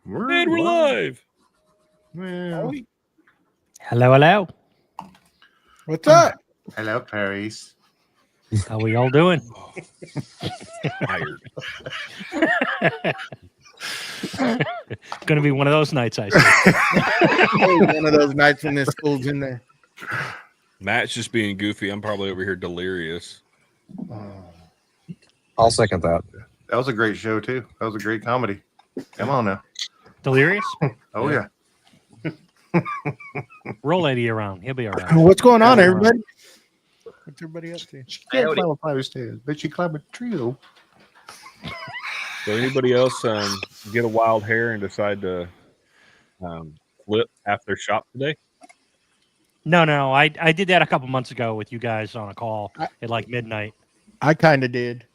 And we're live. Well, Hello, hello. What's up? hello, Clarice. How we all doing? Tired. Going to be one of those nights, I see. One of those nights when the school's in there. Matt's just being goofy. I'm probably over here delirious. I'll second that. That was a great show too. That was a great comedy. Come on now. Delirious? Oh yeah. Roll Eddie around. He'll be all right. What's going on, everybody? What's everybody up to? She can't climb a fire stairs, but she climbed a tree though. So anybody else get a wild hair and decide to flip half their shop today? No. I did that a couple months ago with you guys on a call at like midnight. I kind of did.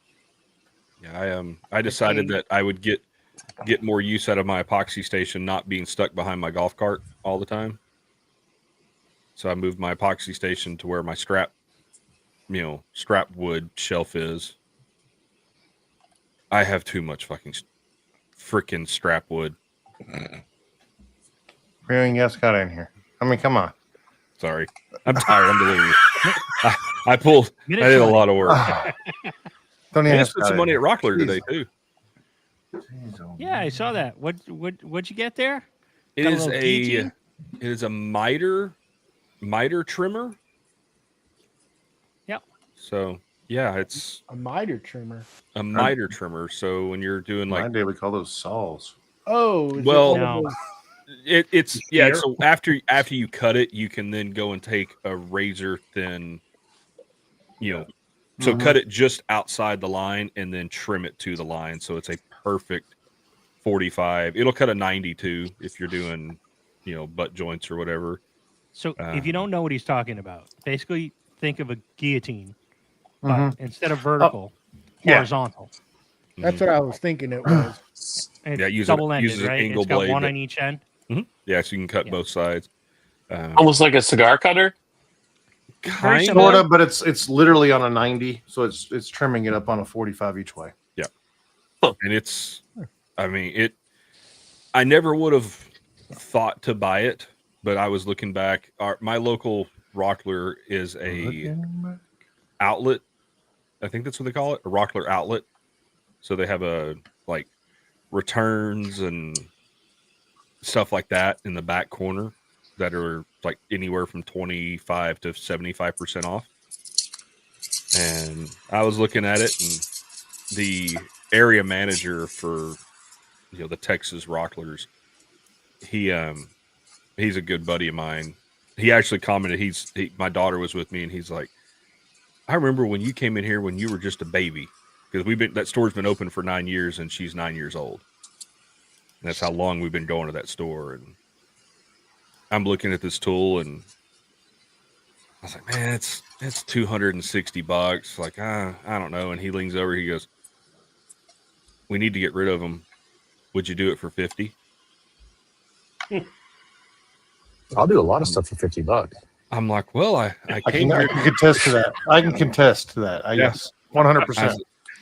Yeah, I decided that I would get more use out of my epoxy station not being stuck behind my golf cart all the time. So I moved my epoxy station to where my scrap wood shelf is. I have too much freaking scrap wood. Everything else got in here. I mean, come on. Sorry. I'm tired. I'm delirious. I did a lot of work. Don't I even just spent some money at Rockler today too. Yeah, I saw that. What'd you get there? It Got a is little a DG? it is a miter trimmer. Yep. So yeah, it's A miter trimmer. a miter trimmer. So when you're doing Mine like day we call those saws. Oh, is Well, it one of No. those- it's so after you cut it, you can then go and take a razor thin, so cut it just outside the line and then trim it to the line. So it's a perfect 45. It'll cut a 92 if you're doing, butt joints or whatever. So if you don't know what he's talking about, basically think of a guillotine, but instead of vertical, yeah. horizontal. That's what I was thinking it was. And it's Yeah, uses double-ended, an right? angle It's got blade one that- on each end. Yeah, so you can cut Yeah. both sides. Almost like a cigar cutter. Very Kind similar. Sort of, but it's literally on a 90, so it's trimming it up on a 45 each way. and it's, I never would have thought to buy it, but I was looking back. My local Rockler is a outlet. I think that's what they call it, a Rockler outlet. So they have returns and stuff like that in the back corner that are like anywhere from 25 to 75% off. And I was looking at it, and the area manager for the Texas Rocklers, he's a good buddy of mine. He actually commented, my daughter was with me, and he's like, I remember when you came in here when you were just a baby, because that store's been open for 9 years and she's 9 years old. And that's how long we've been going to that store. And I'm looking at this tool, and I was like, man, it's $260. Like, I don't know. And he leans over, he goes, we need to get rid of them. Would you do it for 50? I'll do a lot of stuff for $50. I'm like, well, I I came can here. contest to that. I can contest to that. Yes, 100%.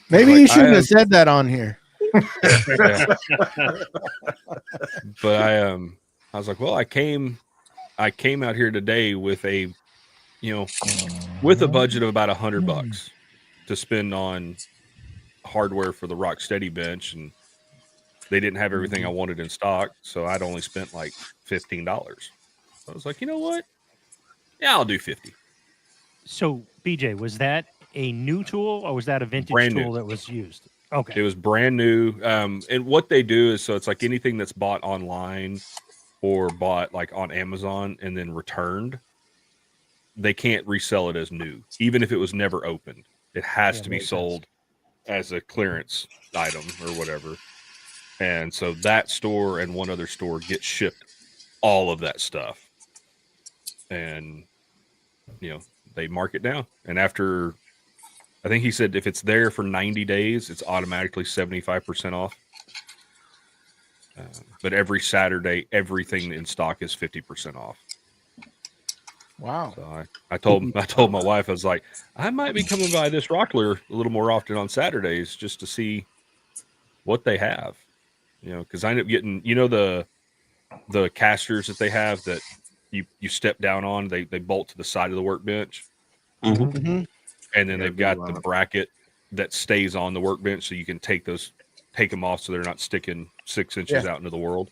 Maybe Like, you shouldn't I- have said that on here. Yeah. But I was like, well, I came out here today with a budget of about $100 to spend on hardware for the Rocksteady bench, and they didn't have everything I wanted in stock, so I'd only spent like $15. So I was like, you know what? Yeah, I'll do 50. So, BJ, was that a new tool or was that a vintage Brand new. tool that was used? Okay. It was brand new. And what they do is, so it's like anything that's bought online or bought like on Amazon and then returned, they can't resell it as new, even if it was never opened. It has to be sold as a clearance item or whatever. And so that store and one other store get shipped all of that stuff. And, they mark it down. And after, I think he said if it's there for 90 days, it's automatically 75% off. But every Saturday, everything in stock is 50% off. Wow. So I told my wife, I was like, I might be coming by this Rockler a little more often on Saturdays just to see what they have. because I ended up getting, the casters that they have that you step down on. They bolt to the side of the workbench, Mhm. Mm-hmm. and then Yeah, they've got the big bracket that stays on the workbench, so you can take them off so they're not sticking 6 inches out into the world.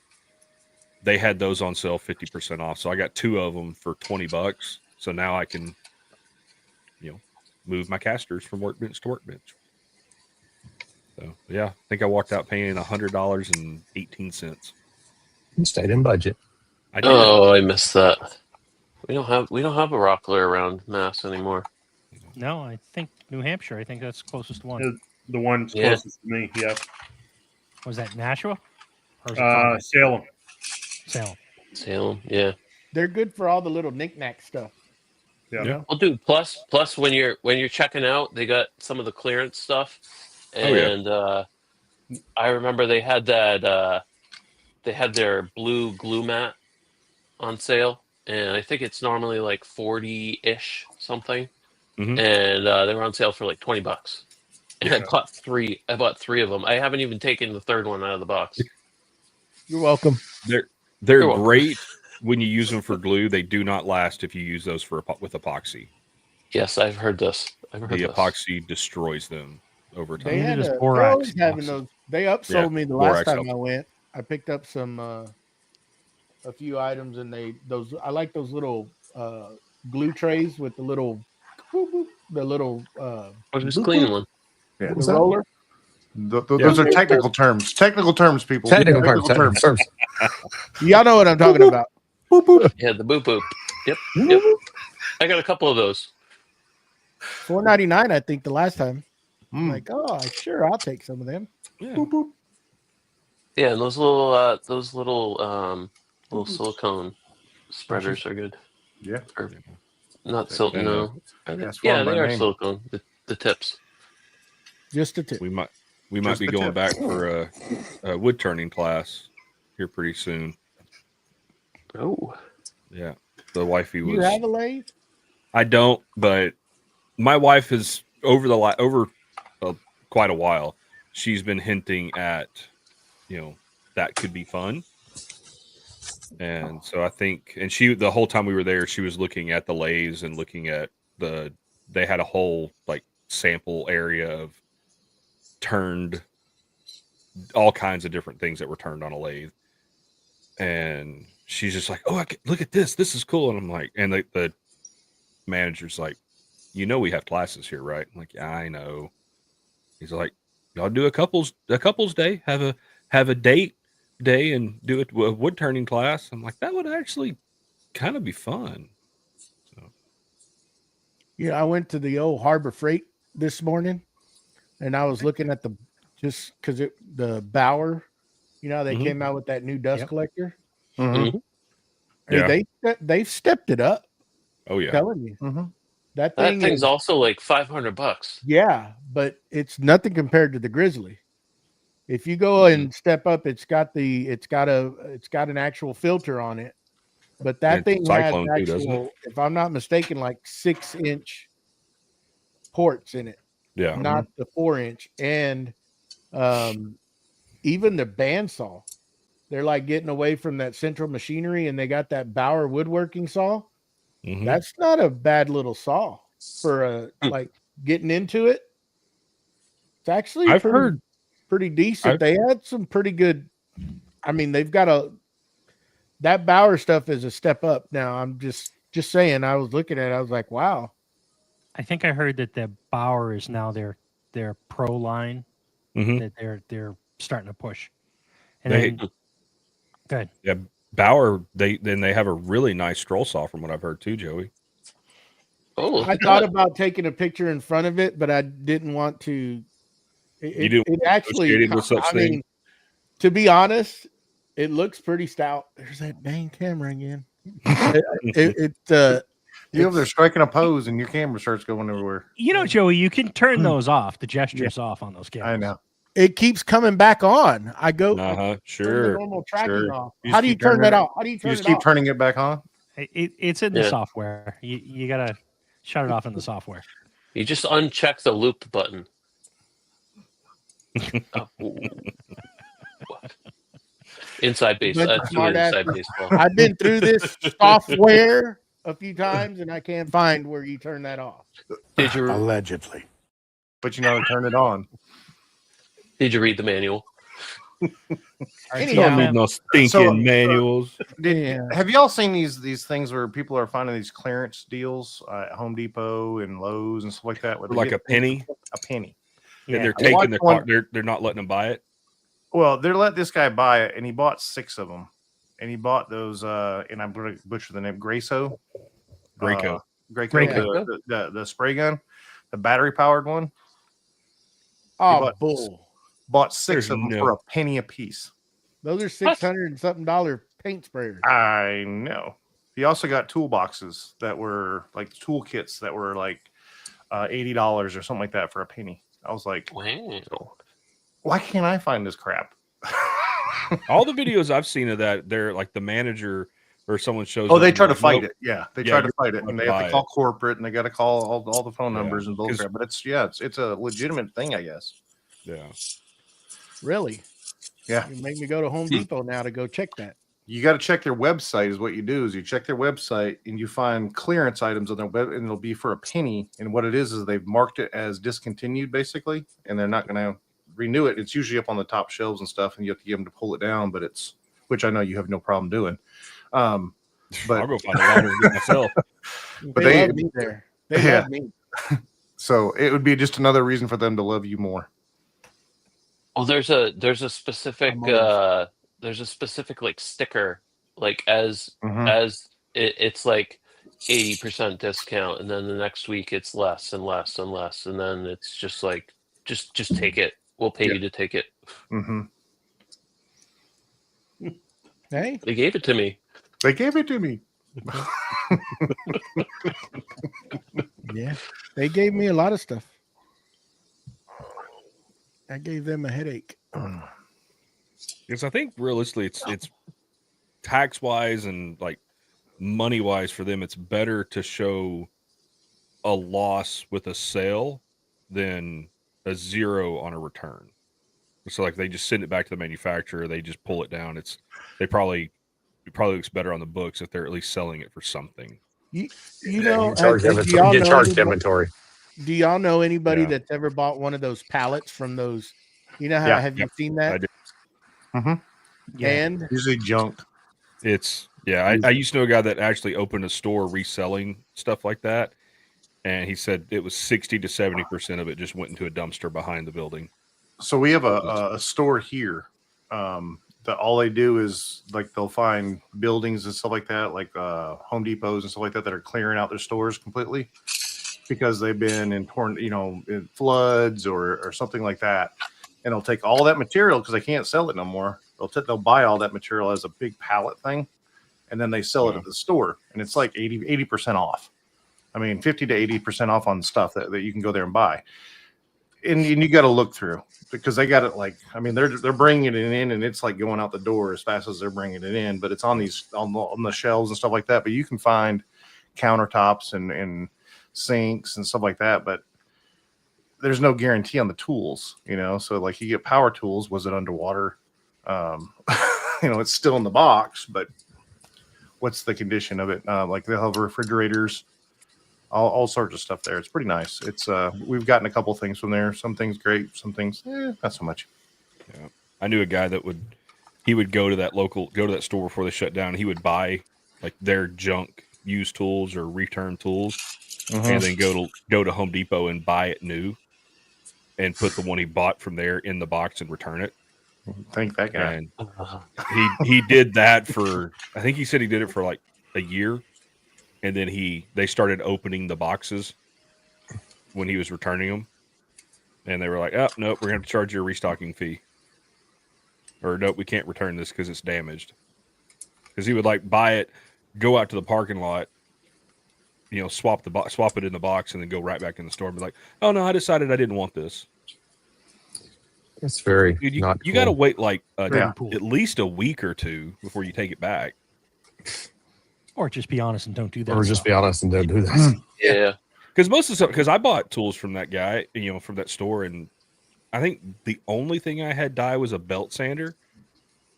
They had those on sale 50% off, so I got 2 of them for $20. So now I can, move my casters from workbench to workbench. So yeah, I think I walked out paying $100.18. You stayed in budget. I did. Oh, I missed that. We don't have a rockler around Mass anymore. No, I think New Hampshire. I think that's the closest one. The one's Yeah. closest to me. Yeah. Was that Nashua? Or is it Concord? Salem. Salem. Salem, yeah. They're good for all the little knick-knack stuff. Yeah. You know? Well, dude. Plus, when you're checking out, they got some of the clearance stuff, and I remember they had that. They had their blue glue mat on sale, and I think it's normally like 40-ish something, Mhm. and they were on sale for like $20. And Yeah. I bought three. I bought 3 of them. I haven't even taken the third one out of the box. You're welcome. They're You're welcome. great when you use them for glue. They do not last if you use those with epoxy. Yes, I've heard this. The epoxy destroys them over They time. Neither had does they're borax. always having those. They upsold me the last borax time helps. I went. I picked up some a few items, and I like those little glue trays with the little Or just clean one. Yeah. the roller. Those are technical terms. Technical terms, people. Technical terms. Y'all know what I'm talking about. Boop, boop. Yeah, the boop boop. Yep. I got a couple of those. $4.99, I think, the last time. Mm. Like, oh, sure, I'll take some of them. Yeah. Boop, boop. Yeah, and those little silicone spreaders are good. Yeah. Or not silicone. And, No. Are they? That's one Yeah, of my they are name. silicone. The tips. Just a tip. We might Just be the going tip. back for a wood turning class here pretty soon. Oh. Yeah, the wifey You was. have a lathe? I don't, but my wife has over quite a while. She's been hinting at, that could be fun, and so I think, and the whole time we were there, she was looking at the lathes and looking at they had a whole like sample area of turned, all kinds of different things that were turned on a lathe, and she's just like, oh, look at this is cool, and I'm like, and the manager's like, we have classes here, right? I'm like, yeah, I know. He's like, y'all do a couples day, have a date day and do a wood turning class. I'm like, that would actually kind of be fun. So Yeah, I went to the old Harbor Freight this morning, and I was looking at just because the Bauer, they came out with that new dust Yep. collector. Mhm. Hey, they've stepped it up. oh yeah. Telling you, Mhm. that That thing thing's is, also like $500. yeah, but it's nothing compared to the Grizzly. If you go and step up, it's got an actual filter on it, but that And thing has Cyclone too, doesn't it? actual, if I'm not mistaken, like 6-inch ports in it, Yeah. not the 4-inch, and even the bandsaw. They're like getting away from that central machinery, and they got that Bauer woodworking saw. Mhm. That's not a bad little saw for like getting into it. It's actually I've heard pretty decent. They had some pretty good. I mean, they've got that Bauer stuff is a step up. Now, I'm just saying. I was looking at it. I was like, wow. I think I heard that the Bauer is now their pro line Mhm. that they're starting to push. And They- then, good. Yeah, Bauer. They have a really nice stroll saw from what I've heard too, Joey. Oh, look I at thought that. about taking a picture in front of it, but I didn't want to. You do It actually. associated with such I mean, to be honest, it looks pretty stout. There's that dang camera again. You over there striking a pose, and your camera starts going everywhere. Joey, you can turn those off, the gestures off on those cameras. I know. It keeps coming back on. I go turn the Sure. normal tracking sure. off. You How just do you keep turn turning that it- off? How do you turn You it just keep off? turning it back on. It's in the Yeah. software. You got to shut it off in the software. You just uncheck the loop button. Oh, ooh. What? Inside base. Bunch of That's doing smart inside asses. baseball. I've been through this software a few times, and I can't find where you turn that off. Did you Allegedly. But you know, turn it on. read the manual? Anyhow, Don't need no stinking So- manuals. Have y'all seen these things where people are finding these clearance deals at Home Depot and Lowe's and stuff like that? Where For they like get a penny, a penny. Yeah. and they're I taking watched their one- car. They're not letting them buy it. Well, they let this guy buy it, and he bought 6 of them, and he bought those. And I'm going to butcher the name, Graco. Graco. Graco, the spray gun, the battery powered one. Oh, bought- bull. Bought 6 There's of them no- for a penny a piece. Those are $600 and something paint sprayers. I know. He also got toolboxes that were like toolkits that were like $80 or something like that for a penny. I was like, Wow. why can't I find this crap? All the videos I've seen of that, they're like the manager or someone shows. Oh, up they and try to goes, fight "Nope." it. Yeah, they Yeah, try to you're fight it, not and they gonna have to buy call it. corporate, and they got to call all the phone Yeah, numbers and bullcrap. 'cause- But it's a legitimate thing, I guess. Yeah. Really? Yeah. You make me go to Home Depot now to go check that. You got to check their website. Is what you do is you check their website and you find clearance items on their web, and it'll be for a penny. And what it is they've marked it as discontinued, basically, and they're not going to renew it. It's usually up on the top shelves and stuff, and you have to get them to pull it down. But it's which I know you have no problem doing. But I'll go find a louder and get myself. But they they- love me there. They Yeah. love me. so it would be just another reason for them to love you more. Well, there's a specific I'm always- there's a specific like sticker like as Mhm. it's like 80% discount, and then the next week it's less and less and less, and then it's just like just take it. We'll pay you to take it. Mhm. Hey, They gave it to me. They gave it to me. yeah. They gave me a lot of stuff. I gave them a headache. Because I think realistically, it's tax wise and like money wise for them, it's better to show a loss with a sale than a zero on a return. So like they just send it back to the manufacturer, they just pull it down. It probably looks better on the books if they're at least selling it for something. You Yeah, know, you charge do inventory. y'all You know charge anybody- inventory. Do y'all know anybody Yeah. that's ever bought one of those pallets from those? You know how Yeah. have you seen I that? did. And Usually junk. It's I used to know a guy that actually opened a store reselling stuff like that, and he said it was 60 to 70% of it just went into a dumpster behind the building. So we have a store here that all they do is like they'll find buildings and stuff like that, like Home Depots and stuff like that are clearing out their stores completely because they've been in in floods or something like that, and they'll take all that material because they can't sell it no more. They'll buy all that material as a big pallet thing, and then they sell it at the store, and it's like 80% off. I mean, 50 to 80% off on stuff that you can go there and buy. And you got to look through because they got it like, I mean, they're bringing it in and it's like going out the door as fast as they're bringing it in, but it's on the shelves and stuff like that. But you can find countertops and sinks and stuff like that, but there's no guarantee on the tools, so like you get power tools, was it underwater? It's still in the box, but what's the condition of it? Like they'll have refrigerators, all sorts of stuff there. It's pretty nice. It's we've gotten a couple things from there. Some things great, some things not so much. Yeah. I knew a guy that would go to that store before they shut down. He would buy like their junk used tools or return tools, and then go to Home Depot and buy it new and put the one he bought from there in the box and return it. Thank that guy. And he did that for, I think he said he did it for like a year, and then they started opening the boxes when he was returning them, and they were like, "Oh nope, we're going to charge you a restocking fee," or "Nope, we can't return this because it's damaged." Because he would like buy it, go out to the parking lot, swap it in the box, and then go right back in the store and be like, "Oh no, I decided I didn't want this." It's very Dude, not you cool. got to wait like Yeah. at least a week or two before you take it back. Or just be honest and don't do that. Or just be honest and don't do that. Yeah. Because most of the stuff, because I bought tools from that guy, from that store, and I think the only thing I had die was a belt sander,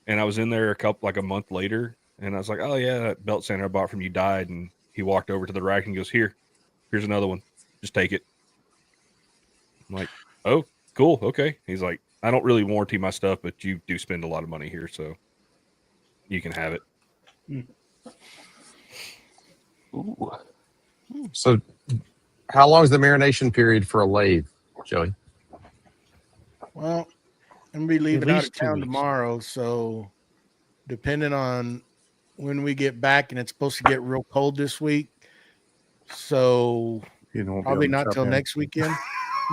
and I was in there a month later, and I was like, oh yeah, that belt sander I bought from you died. And he walked over to the rack and goes, here's another one. Just take it. I'm like, oh, cool. Okay. He's like, I don't really warranty my stuff, but you do spend a lot of money here, so you can have it. Ooh. So, how long is the marination period for a lathe, Joey? Well, I'm gonna be leaving out of least 2 town weeks. tomorrow, so depending on when we get back, and it's supposed to get real cold this week, so You know, probably not till next weekend.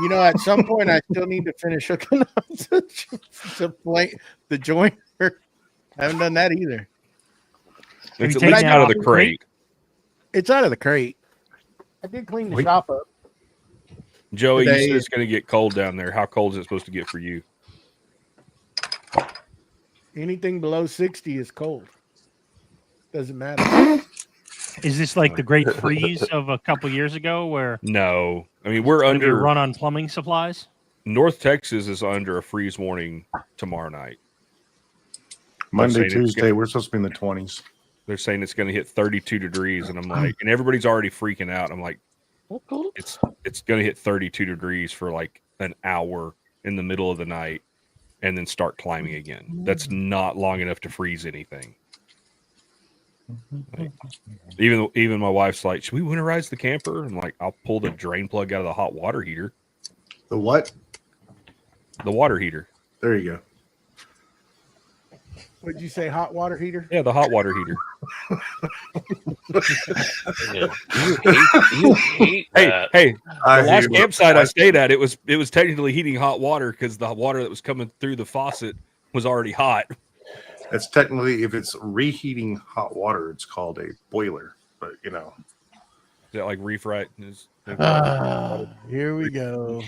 You know, at some point, I still need to finish hooking up the joiner. I haven't done that either. It's you at taking least it out of off the the crate. It's out of the crate. I did clean the shop up. Joey, you Today- said it's going to get cold down there. How cold is it supposed to get for you? Anything below 60 is cold. Doesn't matter. Is this like the great freeze of a couple years ago where No. I mean, we're gonna be a under run on plumbing supplies? North Texas is under a freeze warning tomorrow night. Monday, saying it's Tuesday, we're supposed to be in the 20s. They're saying it's going to hit 32 degrees, and I'm like, and everybody's already freaking out. I'm like, it's going to hit 32 degrees for like an hour in the middle of the night, and then start climbing again. That's not long enough to freeze anything. Like, even my wife's like, should we winterize the camper? I'm like, I'll pull the drain plug out of the hot water heater. The what? The water heater. There you go. What'd you say? Hot water heater? Yeah, the hot water heater. You hate that. Hey, I the last hate it. campsite I stayed at, it was technically heating hot water because the water that was coming through the faucet was already hot. It's technically, if it's reheating hot water, it's called a boiler. But you know, Is that like refright? Here we go.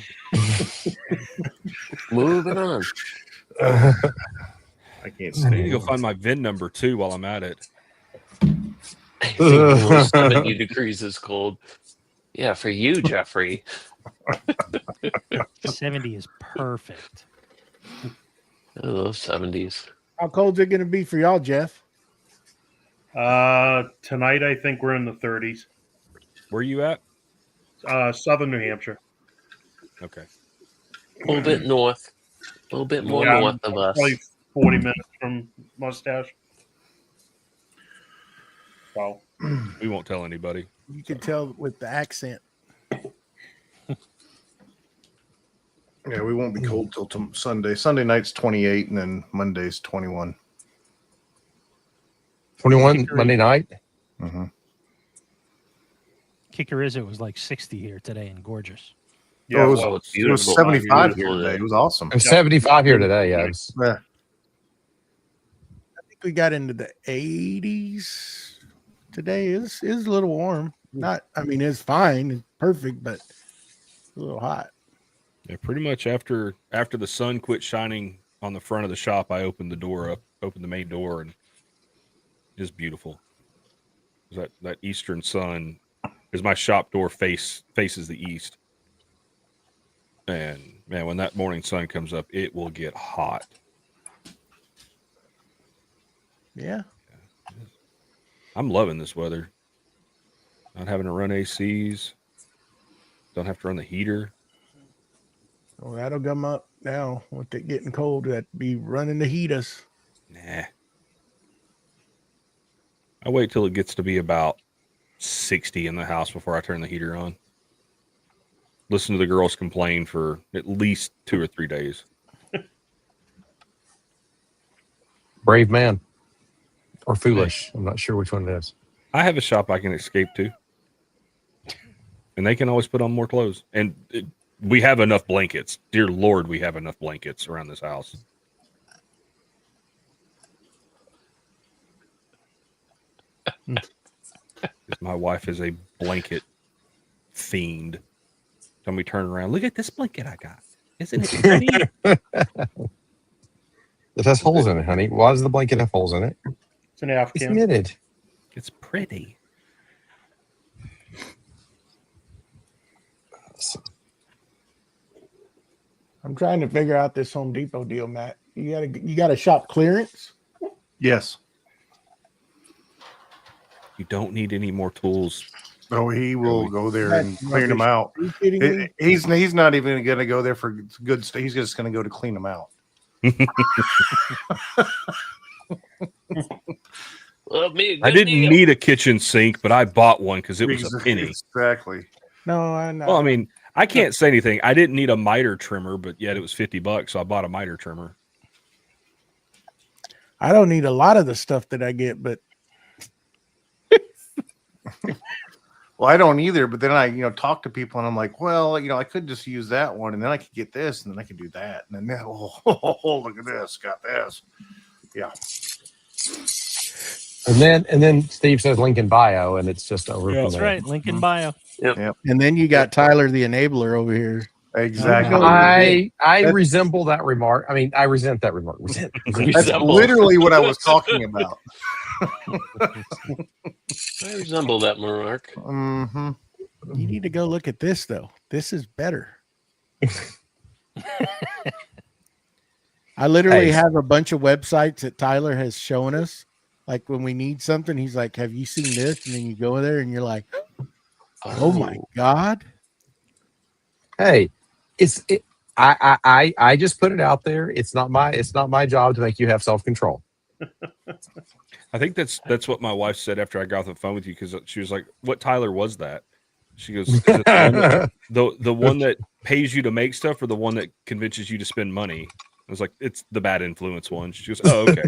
Moving on. I can't I need to stand go it. find my VIN number too while I'm at it. I think below 70 degrees is cold. Yeah, for you, Jeffrey. 70 is perfect. I love 70s. How cold's it going to be for y'all, Jeff? Tonight, I think we're in the 30s. Where are you at? Southern New Hampshire. Okay. A little bit north. A little bit more Yeah, north of us. Probably 40 minutes from Mustache. So, We won't tell anybody. You can tell with the accent. Yeah, we won't be cold till Sunday. Sunday night's 28, and then Monday's 21. 21 Monday night. Mm-hmm. Kicker is it was like 60 here today and gorgeous. yeah, it was, well, it's it was beautiful. 75 Beautiful here today. day. It was awesome. It was 75 here today. Yeah, it was- Yeah. I think we got into the 80s today. It's a little warm. It's fine. It's perfect, but a little hot. Yeah, pretty much after the sun quit shining on the front of the shop, I opened the main door, and it's beautiful. That eastern sun, because my shop door faces the east. And man, when that morning sun comes up, it will get hot. Yeah. I'm loving this weather. Not having to run ACs. Don't have to run the heater. Well, that'll come up now with it getting cold. That'd be running the heaters. Nah. I wait till it gets to be about 60 in the house before I turn the heater on. Listen to the girls complain for at least 2 or 3 days. brave man or foolish. I'm not sure which one it is. I have a shop I can escape to. And they can always put on more clothes. And we have enough blankets. Dear Lord, we have enough blankets around this house. My wife is a blanket fiend. Tell me turn around. Look at this blanket I got. Isn't it pretty? It has holes in it, honey. Why does the blanket have holes in it? it's an It's Afghan. knitted. It's pretty. I'm trying to figure out this Home Depot deal, Matt. You gotta shop clearance. Yes. You don't need any more tools. Oh, he will Really? go there That's and clean them rubbish. out. Are you kidding me? He's not even going to go there for good stuff. He's just going to go to clean them out. Well, me, I didn't need a kitchen sink, but I bought one because it was a penny. Exactly. No, I know. Well, I mean, I can't say anything. I didn't need a miter trimmer, but yet it was $50, so I bought a miter trimmer. I don't need a lot of the stuff that I get, but Well, I don't either. But then I, talk to people and I'm like, well, I could just use that one, and then I could get this, and then I could do that, and then look at this, got this. Yeah. And then Steve says link in bio, and it's just over. Yeah. from That's there. right. Link in bio. and then you got Tyler the enabler over here. Exactly. I resemble that remark. I mean, I resent that remark. That's Resemble. literally what I was talking about. I resemble that remark. Mm-hmm. You need to go look at this though. This is better. I literally have a bunch of websites that Tyler has shown us. Like when we need something, he's like, "Have you seen this?" And then you go there and you're like, "Oh my god!" Hey, I just put it out there. It's not my job to make you have self-control. I think that's what my wife said after I got off the phone with you, because she was like, "What Tyler was that?" She goes, "Is it the one that pays you to make stuff, or the one that convinces you to spend money?" I was like, "It's the bad influence one." She goes, "Oh, okay."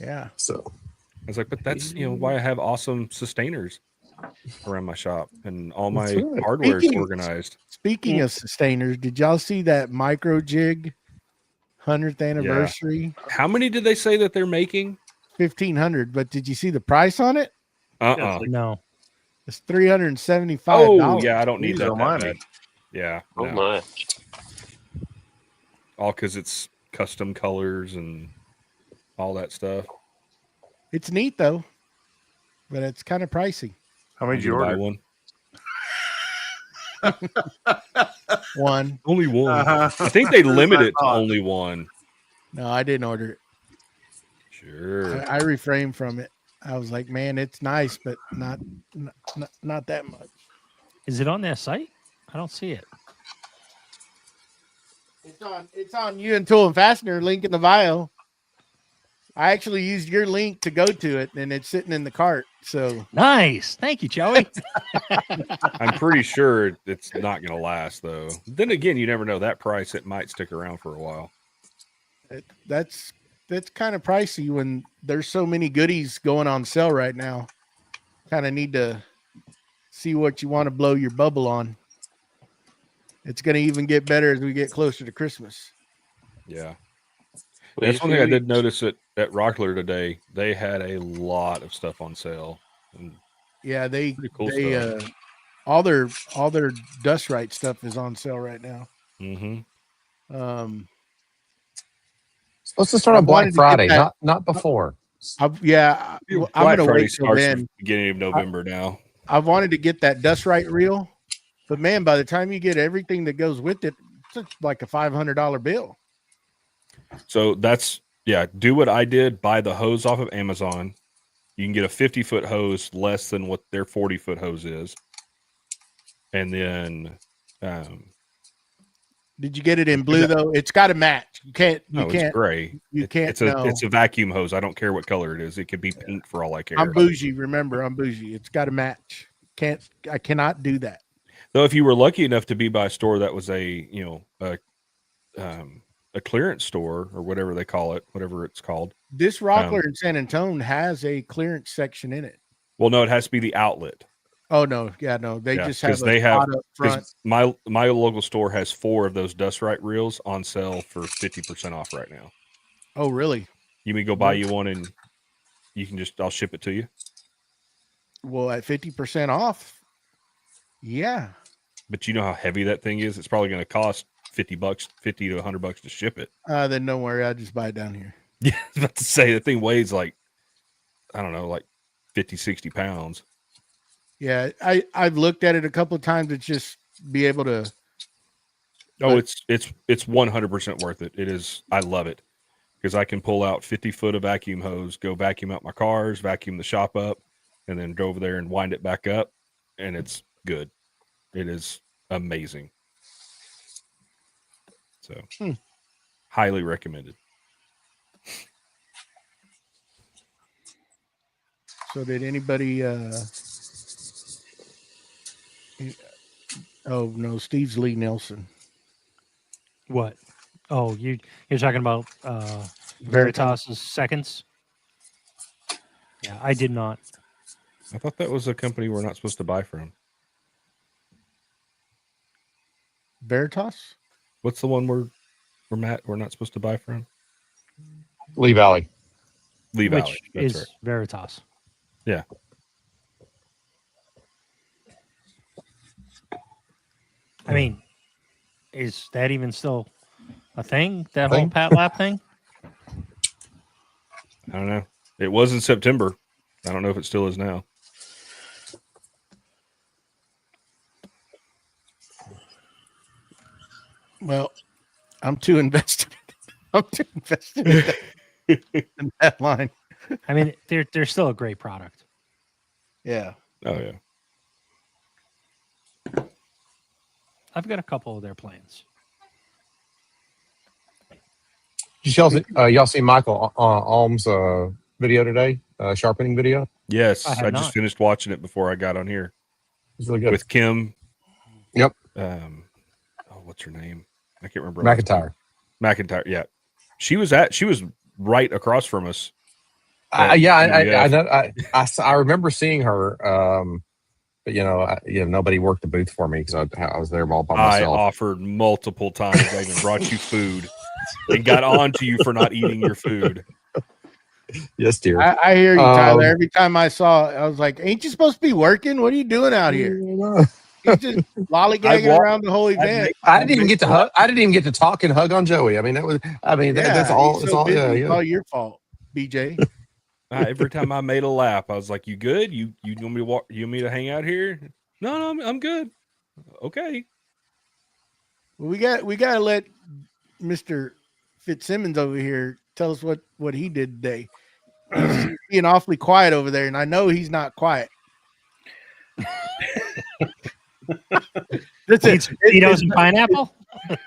Yeah. So I was like, "But that's why I have awesome sustainers around my shop, and all my That's right. hardware is Speaking- organized." Speaking of sustainers, did y'all see that micro jig 100th anniversary? How many did they say that they're making? 1,500. But did you see the price on it? No. It's $375. Oh yeah, I don't need Jeez that almighty. bad. Yeah. Oh no. my! All because it's custom colors and all that stuff. It's neat though, but it's kind of pricey. How many did you buy order? one? One. Only one. Uh-huh. I think they limit I it to thought. only one. No, I didn't order it. Sure. I refrained from it. I was like, man, it's nice, but not that much. Is it on their site? I don't see it. It's on you and Tool and Fastener link in the bio. I actually used your link to go to it, and it's sitting in the cart. So Nice. Thank you, Joey. I'm pretty sure it's not going to last, though. Then again, you never know. That price, it might stick around for a while. that's kind of pricey when there's so many goodies going on sale right now. Kind of need to see what you want to blow your bubble on. It's going to even get better as we get closer to Christmas. Yeah. Wait That's a one few thing I did weeks. notice at Rockler today. They had a lot of stuff on sale. And Yeah, they pretty cool stuff. all their Dust Right stuff is on sale right now. Mm-hmm. supposed to start I on wanted Black to get Friday, that- not before. I'm Black gonna Friday wait till starts then. the beginning of November now. I wanted to get that Dust Right reel, but man, by the time you get everything that goes with it, it's like a $500 bill. So do what I did. Buy the hose off of Amazon. You can get a 50-foot hose less than what their 40-foot hose is. And then Did you get it in blue though? It's got to match. You can't. it's gray. You can't. It's a vacuum hose. I don't care what color it is. It could be pink for all I care. I'm bougie. Remember, I'm bougie. It's got to match. I cannot do that. Though if you were lucky enough to be by a store that was a clearance store or whatever they call it, whatever it's called. This Rockler in San Antonio has a clearance section in it. Well, no, it has to be the outlet. Oh no, yeah, no. They just have a spot up front. My local store has 4 of those Dust Right reels on sale for 50% off right now. Oh really? You may go buy you one and you can I'll ship it to you. Well, at 50% off. Yeah. But you know how heavy that thing is? It's probably going to cost $50, $50 to $100 to ship it. Then don't worry, I'll just buy it down here. Yeah, I was about to say that thing weighs like 50, 60 pounds. Yeah, I've looked at it a couple of times. It's just be able to Oh, But- it's 100% worth it. It is. I love it because I can pull out 50 foot of vacuum hose, go vacuum out my cars, vacuum the shop up, and then go over there and wind it back up, and it's good. It is amazing. So, highly recommended. So did anybody? Oh no, Steve's Lee Nelson. What? Oh, you're talking about Veritas's seconds? Yeah, I did not. I thought that was a company we're not supposed to buy from. Veritas. What's the one we're not supposed to buy from? Lee Valley. Lee Valley. Which That's is right. Veritas. Yeah. I mean, is that even still a thing? That whole Thing? Pat Lap thing? I don't know. It was in September. I don't know if it still is now. Well, I'm too invested. I'm too invested in in that line. I mean, they're still a great product. Yeah. Oh yeah. I've got a couple of their plans. Did y'all see Michael Alm's video today? Sharpening video. Yes, I have I not. just finished watching it before I got on here It's really good. with Kim. Yep. What's her name? I can't remember. her last name. McIntyre. Yeah. She was right across from us. I PDF. know. I remember seeing her. But nobody worked the booth for me because I was there all by I myself. offered multiple times. I even brought you food and got on to you for not eating your food. Yes, dear. I hear you, Tyler. Every time I saw it, I was like, ain't you supposed to be working? What are you doing out here? He's just lollygagging around the whole event. I didn't even get to hug. I didn't even get to talk and hug on Joey. I mean, that was. I mean, that's all. He's It's so all. busy, Yeah, it's yeah. all your fault, BJ. Every time I made a lap, I was like, "You good? You want me to walk? You want me to hang out here?" No, I'm good. Okay. Well, we got to let Mr. Fitzsimmons over here tell us what he did today. He's being awfully quiet over there, and I know he's not quiet. Tito's and pineapple?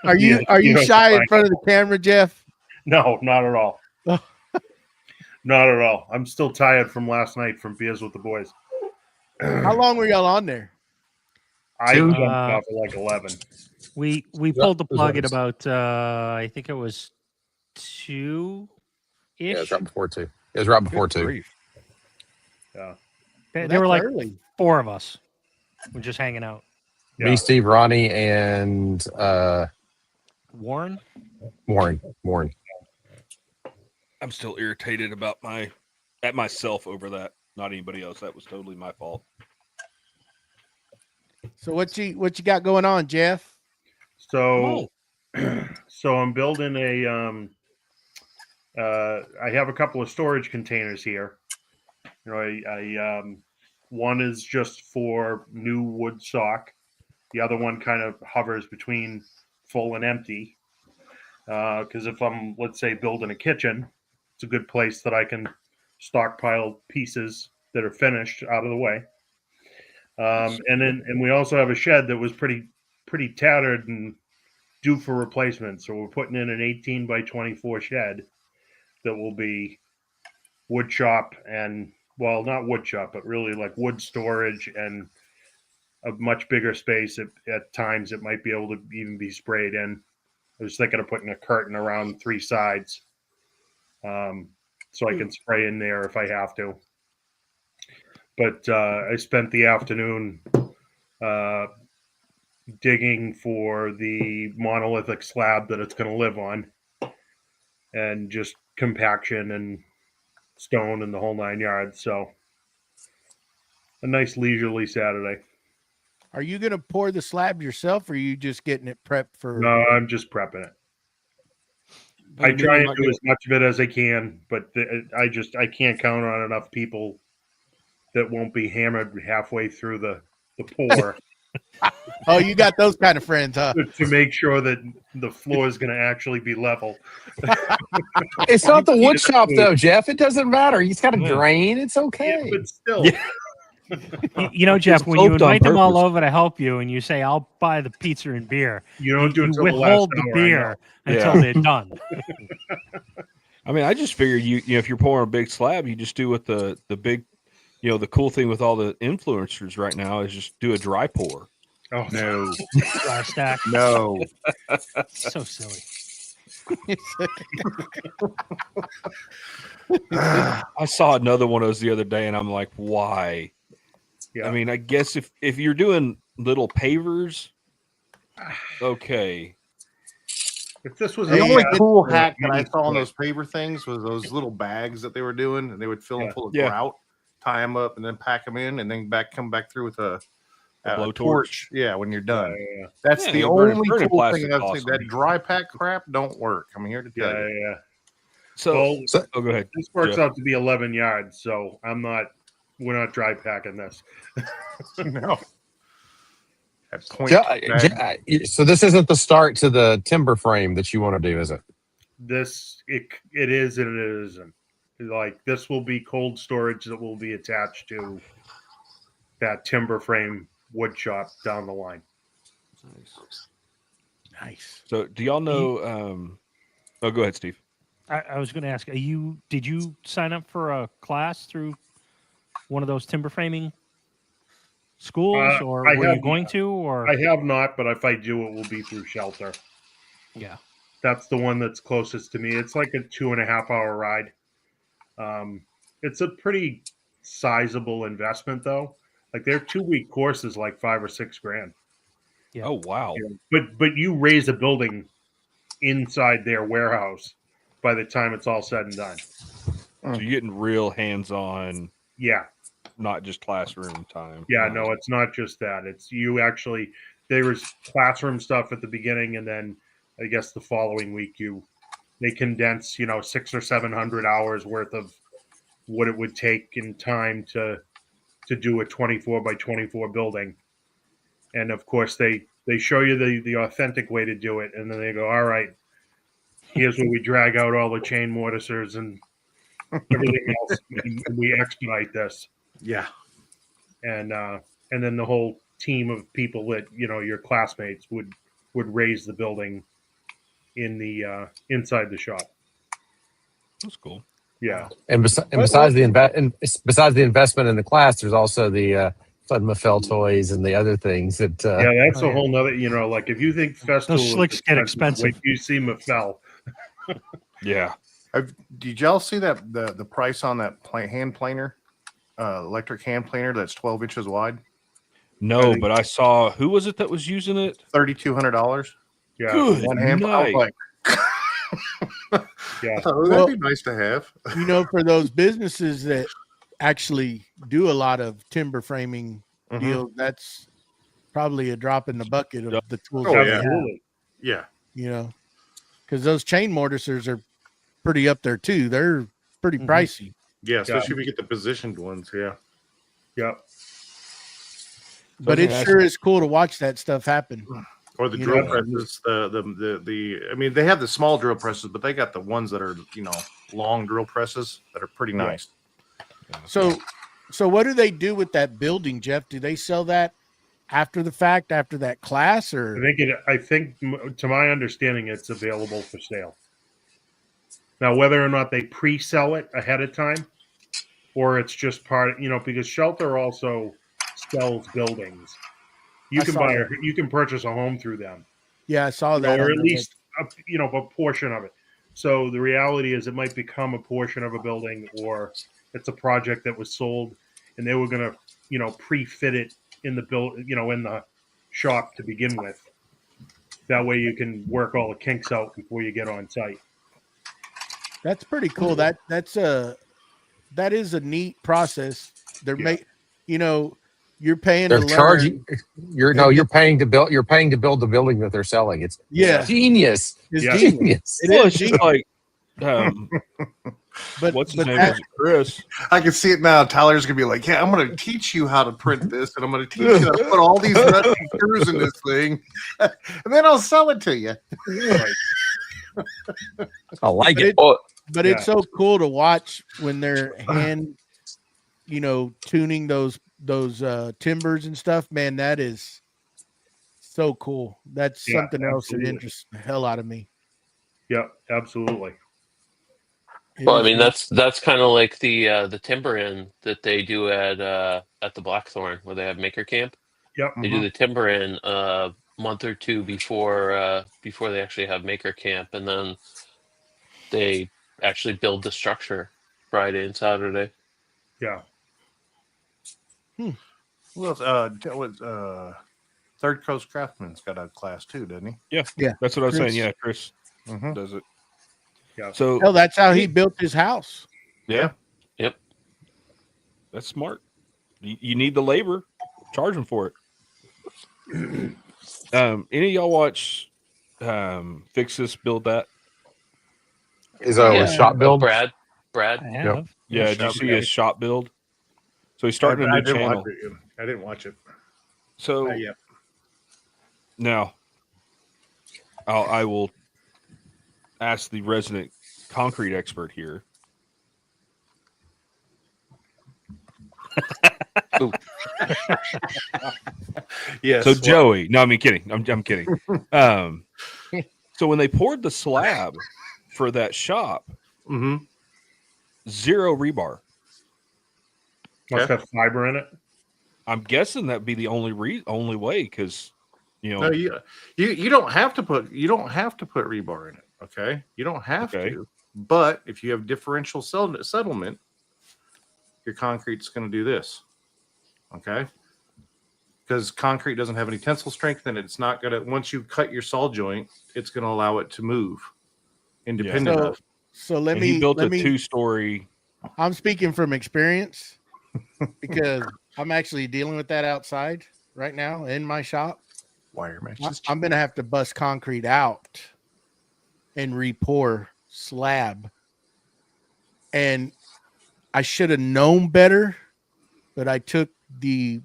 Are you shy in front of the camera, Jeff? No, not at all. Oh. Not at all. I'm still tired from last night from beers with the boys. How long were y'all on there? I Two? jumped off at like 11. We pulled the plug at about I think it was 2-ish. Yeah, it was right before 2. It was right before 2. Grief. Yeah. There were like early. 4 of us. We're just hanging out. Yeah. Me, Steve, Ronnie, and Warren? Warren. I'm still irritated at myself over that. Not anybody else. That was totally my fault. So what you got going on, Jeff? So I'm building a I have a couple of storage containers here. You know, I one is just for new wood stock. The other one kind of hovers between full and empty. Because if I'm, let's say, building a kitchen, it's a good place that I can stockpile pieces that are finished out of the way. And we also have a shed that was pretty tattered and due for replacement. So we're putting in an 18 by 24 shed that will be wood shop and, well, not wood shop, but really like wood storage and a much bigger space. At times it might be able to even be sprayed in. I was thinking of putting a curtain around 3 sides so I can spray in there if I have to. But I spent the afternoon digging for the monolithic slab that it's going to live on, and just compaction and stone and the whole 9 yards. So a nice leisurely Saturday. Are you gonna pour the slab yourself, or are you just getting it prepped for? No, I'm just prepping it. I try and do as much of it as I can, but I can't count on enough people that won't be hammered halfway through the pour Oh, you got those kind of friends, huh? to make sure that the floor is going to actually be level. It's not the wood shop though, Jeff. It doesn't matter. He's got a Yeah. drain. It's Yeah, okay. but still, Yeah. You know, Jeff, It's when you sloped on invite them all purpose. over to help you and you say, I'll buy the pizza and beer, you don't do it you until the last withhold the hour, I know. beer until Yeah. they're done. I mean, I just figure you know, if you're pouring a big slab, you just do what the big, you know, the cool thing with all the influencers right now is just do a dry pour. Oh, No, Dry stack. no. So silly. I saw another one of those the other day, and I'm like, why? yeah. I mean, I guess if you're doing little pavers, okay. If this was The a only cool for hack that I mini saw on split, those paver things was those little bags that they were doing, and they would fill them Yeah. full of Yeah. grout, tie them up, and then pack them in, and then come back through with a blowtorch. torch. Yeah, when you're done. yeah, That's Yeah, the you burn- only burning cool plastic thing I've seen. awesome. That dry pack crap don't work. I'm here to tell yeah, you. yeah. So, Well, oh, go ahead. this works Jeff. out to be 11 yards, so we're not dry packing this. No. At point bag. So this isn't the start to the timber frame that you want to do, is it? This it is and it isn't. Like this will be cold storage that will be attached to that timber frame wood shop down the line. Nice. So, do y'all know? Oh, go ahead, Steve. I was going to ask, did you sign up for a class through one of those timber framing schools, or I were you have going not. to? Or I have not, but if I do, it will be through Shelter. yeah, That's the one that's closest to me. It's like a 2.5 hour ride. It's a pretty sizable investment, though. Like their 2-week course is like $5 or $6 grand. Yeah. Oh, wow. But you raise a building inside their warehouse by the time it's all said and done. So you're getting real hands-on, Yeah. not just classroom time. Yeah, no, it's not just that. It's you actually there was classroom stuff at the beginning, and then I guess the following week they condense 600 or 700 hours worth of what it would take in time to do a 24 by 24 building, and of course they show you the authentic way to do it, and then they go, all right, here's where we drag out all the chain mortisers and everything else, and we expedite this. Yeah. And then the whole team of people that your classmates would raise the building in the inside the shop. That's cool. Yeah, And, besides the investment in the class, there's also the Fud Mafel toys and the other things that. yeah, that's Oh, a yeah. whole nother. Like if you think Festool is slicks get expensive. wait till you see Mafel. Yeah. Did y'all see that the price on that hand planer, electric hand planer that's 12 inches wide? No, but I saw, who was it that was using it? $3,200. Yeah, Good One hand. I was night. like, yeah. oh, that'd be nice to have. For those businesses that actually do a lot of timber framing deals, that's probably a drop in the bucket of the tools. Oh, that yeah. they have, Yeah. because those chain mortisers are pretty up there too. They're pretty pricey. Yeah, especially if you get the positioned ones. Yeah. Yeah. But it sure is cool to watch that stuff happen. Or the You drill know, presses, I mean, they have the small drill presses, but they got the ones that are, long drill presses that are pretty nice. So what do they do with that building, Jeff? Do they sell that after the fact, after that class, or I think to my understanding, it's available for sale. Now, whether or not they pre-sell it ahead of time, or it's just part, because Shelter also sells buildings. You can purchase a home through them. Yeah, I saw that. Or at least a portion of it. So the reality is, it might become a portion of a building, or it's a project that was sold, and they were going to, pre-fit it in the in the shop to begin with. That way, you can work all the kinks out before you get on site. That's pretty cool. That is a neat process. They're you're paying. They're to learn. charging. You're paying to build. You're paying to build the building that they're selling. It's Yeah. genius. It's Yeah. genius. It Well, is it's just genius. like But What's his but name? that, Was it Chris? I can see it now. Tyler's gonna be like, "Yeah, I'm gonna teach you how to print this, and I'm gonna teach you how to put all these nuts and screws in this thing, and then I'll sell it to you." I like but it. it Oh, but Yeah. it's so cool to watch when they're tuning those timbers and stuff. Man, that is so cool. That's Yeah, something else that absolutely. interests the hell out of me. Yeah, absolutely. It well, I is mean really- that's kind of like the timber in that they do at the Blackthorn where they have Maker Camp. Yep. They do the timber in a month or two before they actually have Maker Camp, and then they actually build the structure Friday and Saturday. Yeah. Well, Third Coast Craftsman's got a class too, doesn't he? Yeah. That's what I was Chris. saying. Yeah, Chris Mm-hmm. does it. Yeah. So Hell, that's how he built his house. yeah, Yep. that's smart. You need the labor, charge them for it. Any of y'all watch Fix This, Build That? Is a Yeah. shop build? Brad. I have. Yeah, did you see his shop build? So he's starting a I new didn't channel. watch it. I didn't watch it. So Not yet. now I will ask the resident concrete expert here. Yes. So Joey, no, I mean kidding. I'm kidding. So when they poured the slab for that shop, Mm-hmm. 0 rebar. Must have fiber in it. I'm guessing that'd be the only way because No, you don't have to put rebar in it. Okay, you don't have Okay. to. But if you have differential settlement, your concrete's going to do this. Okay, because concrete doesn't have any tensile strength, and it's not going to. Once you cut your saw joint, it's going to allow it to move independent So of. so let and me he built let a me 2-story. I'm speaking from experience because I'm actually dealing with that outside right now in my shop. Wire mesh. I'm gonna have to bust concrete out and re-pour slab. And I should have known better, but I took the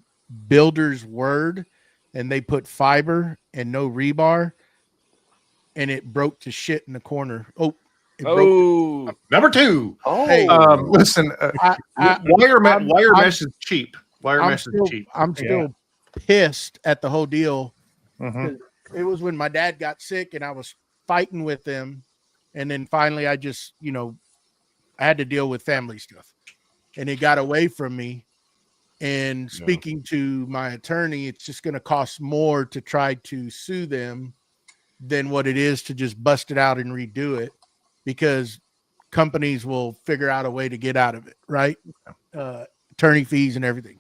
builder's word and they put fiber and no rebar, and it broke to shit in the corner. Oh, it broke. Oh, Number 2. Oh, Hey, Listen, I'm wire mesh is cheap. Wire mesh still, is cheap. I'm still pissed at the whole deal. Mhm. It was when my dad got sick and I was fighting with them. And then finally I just, I had to deal with family stuff and it got away from me. And speaking to my attorney, it's just going to cost more to try to sue them than what it is to just bust it out and redo it, because companies will figure out a way to get out of it, right? Attorney fees and everything.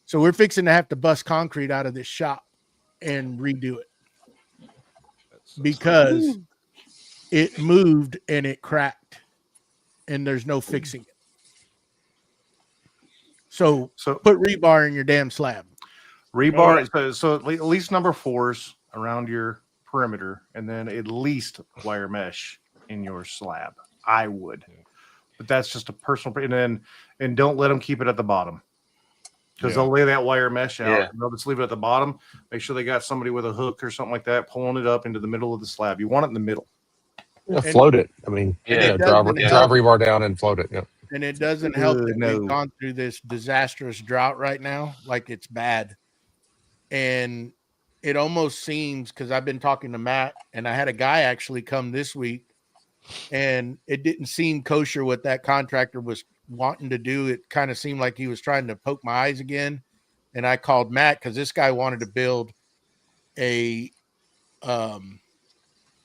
So we're fixing to have to bust concrete out of this shop and redo it because it moved and it cracked and there's no fixing it. So put rebar in your damn slab. Rebar. So at least number 4s around your perimeter, and then at least wire mesh in your slab. I would, but that's just a personal. And don't let them keep it at the bottom, because they'll lay that wire mesh out. Yeah. And they'll just leave it at the bottom. Make sure they got somebody with a hook or something like that pulling it up into the middle of the slab. You want it in the middle. Float it. I mean, Yeah. drive rebar down and float it. Yeah. And it doesn't help that No. we've gone through this disastrous drought right now. Like, it's bad. And it almost seems, because I've been talking to Matt, and I had a guy actually come this week, and it didn't seem kosher what that contractor was wanting to do. It kind of seemed like he was trying to poke my eyes again. And I called Matt because this guy wanted to build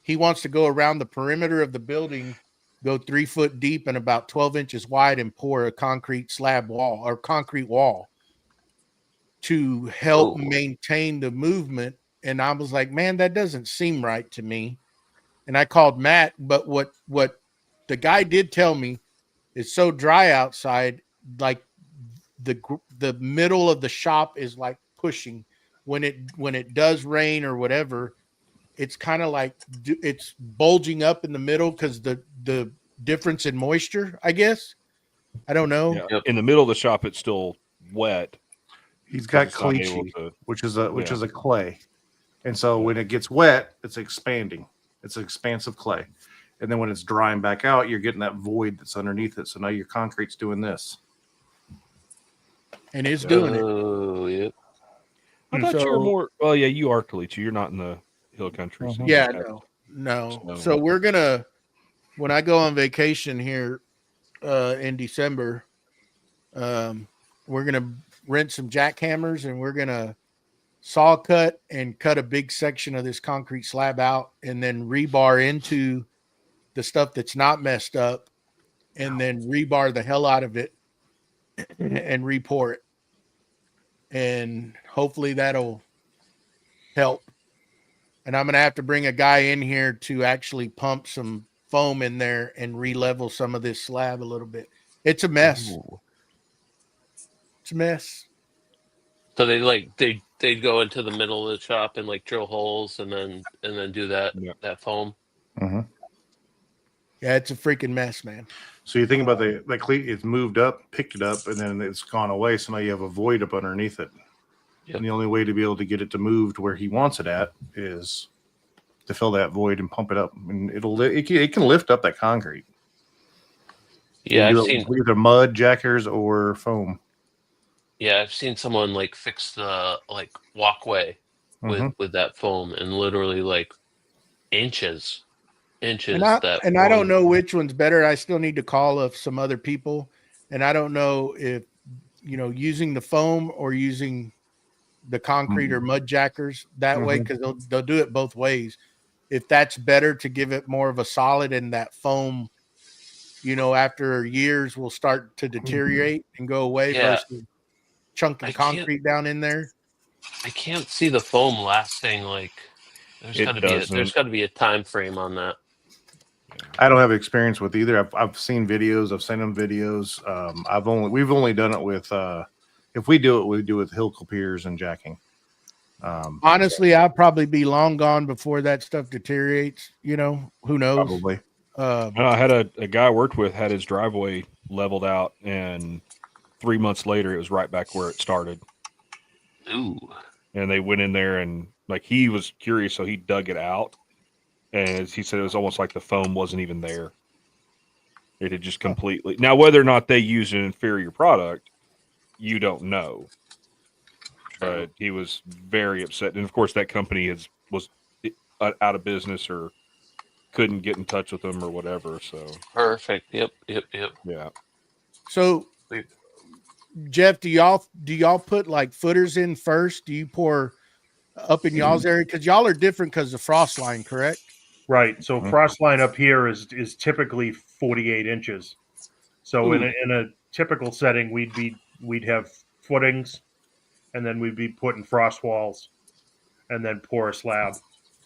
he wants to go around the perimeter of the building, go 3 foot deep and about 12 inches wide, and pour a concrete slab wall or concrete wall to help maintain the movement. And I was like, man, that doesn't seem right to me. And I called Matt, but what the guy did tell me is so dry outside, like the middle of the shop is like pushing when it does rain or whatever. It's kind of like it's bulging up in the middle because the difference in moisture, I guess. I don't know. Yeah. Yep. In the middle of the shop, it's still wet. He's got It's not able caliche, to- which is Yeah. a clay, and so when it gets wet, it's expanding. It's an expansive clay, and then when it's drying back out, you're getting that void that's underneath it. So now your concrete's doing this. And it's doing it. Oh, yeah. I thought you were So- more. Well, yeah, you are Caliche. You're not in the hill country. So you Yeah, don't have- no. So- So we're gonna, when I go on vacation here in December, we're gonna rent some jackhammers and we're gonna saw cut and cut a big section of this concrete slab out and then rebar into the stuff that's not messed up and then rebar the hell out of it and re-pour it. And hopefully that'll help. And I'm going to have to bring a guy in here to actually pump some foam in there and re-level some of this slab a little bit. It's a mess. Ooh. It's a mess. So they'd go into the middle of the shop and like drill holes and then do that Yeah. that foam. Yeah, it's a freaking mess, man. So you think about the cleat, it's moved up, picked it up, and then it's gone away. So now you have a void up underneath it. Yep. And the only way to be able to get it to move to where he wants it at is to fill that void and pump it up. And it can lift up that concrete. Yeah, You I've do it seen. with either mud, jackers, or foam. Yeah, I've seen someone like fix the like walkway with that foam and literally like inches. And I don't know which one's better. I still need to call of some other people. And I don't know if, using the foam or using the concrete or mud jackers that way, because they'll do it both ways. If that's better to give it more of a solid and that foam, after years will start to deteriorate and go away versus chunking concrete down in there. I can't see the foam lasting like there's It got to doesn't. be a time frame on that. I don't have experience with either. I've seen videos. I've sent them videos. We've only done it with if we do it, we do it with helical piers and jacking. Honestly, I'll probably be long gone before that stuff deteriorates. Who knows? Probably. I had a guy I worked with had his driveway leveled out, and 3 months later, it was right back where it started. Ooh. And they went in there and like he was curious, so he dug it out. And he said it was almost like the foam wasn't even there. It had just completely. Now, whether or not they used an inferior product, you don't know. But he was very upset, and of course, that company was out of business or couldn't get in touch with them or whatever. So Perfect. Yep. yeah. So, Jeff, do y'all put like footers in first? Do you pour up in y'all's area because y'all are different because of frost line, correct? Right. So frost line up here is typically 48 inches. So in a typical setting, we'd have footings, and then we'd be putting frost walls, and then pour a slab.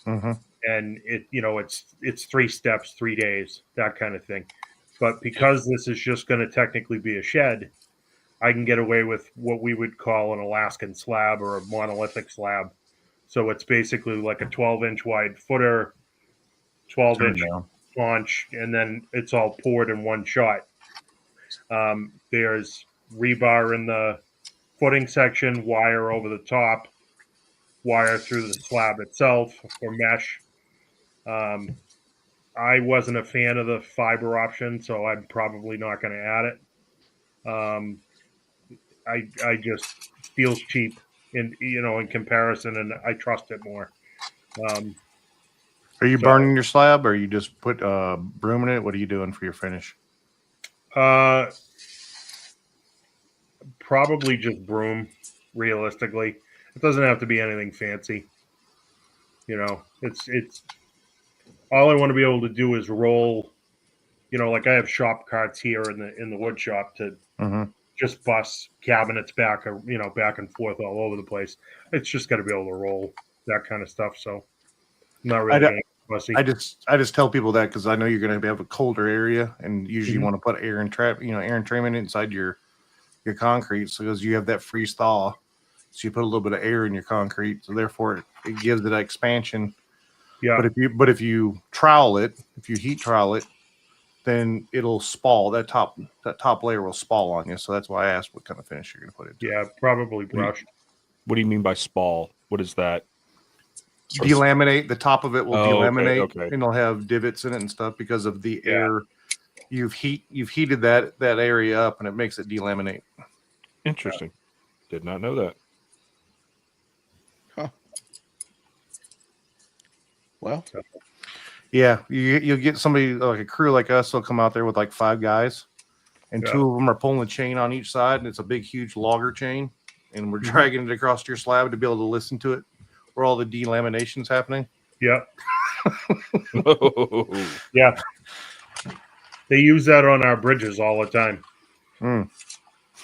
And it's 3 steps, 3 days, that kind of thing. But because this is just going to technically be a shed, I can get away with what we would call an Alaskan slab or a monolithic slab. So it's basically like a 12-inch wide footer, 12-inch launch, and then it's all poured in one shot. There's rebar in the footing section, wire over the top, wire through the slab itself for mesh. I wasn't a fan of the fiber option, so I'm probably not going to add it. I just feels cheap in comparison, and I trust it more. Are you burning your slab, or you just put broom in it? What are you doing for your finish? Probably just broom. Realistically, it doesn't have to be anything fancy. It's all I want to be able to do is roll. Like I have shop carts here in the wood shop to just bus cabinets back and forth all over the place. It's just got to be able to roll that kind of stuff. So I'm not really fussy. I just tell people that because I know you're going to have a colder area, and usually you want to put air entrainment inside your concrete, so because you have that freeze thaw, so you put a little bit of air in your concrete, so therefore it gives it that expansion. Yeah. But if you trowel it, if you heat trowel it, then it'll spall. That top layer will spall on you. So that's why I asked what kind of finish you're going to put it. Yeah, probably brushed. What do you mean by spall? What is that? Delaminate. The top of it will delaminate, okay. and it'll have divots in it and stuff because of the air. You've heated that area up, and it makes it delaminate. Interesting. Did not know that. Huh. Well, Yeah, you'll get somebody like a crew like us. They'll come out there with like 5 guys, and 2 of them are pulling the chain on each side, and it's a big, huge logger chain, and we're dragging it across your slab to be able to listen to it, where all the delamination's happening. Yep. Yeah. They use that on our bridges all the time. Mm.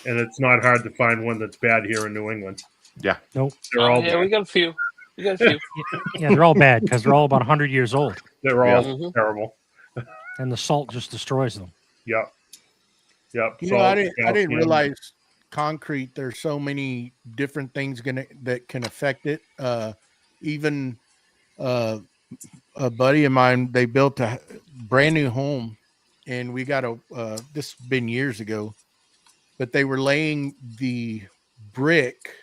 And it's not hard to find one that's bad here in New England. Yeah. Nope. They're all Yeah, we got a few. We got a few. Yeah, they're all bad because they're all about 100 years old, they're all Mhm. terrible. and the salt just destroys them. Yep. Yep. you know, I didn't calcium. realize concrete. There's so many different things that can affect it. Even a buddy of mine, they built a brand new home, and we got this has been years ago, but they were laying the brick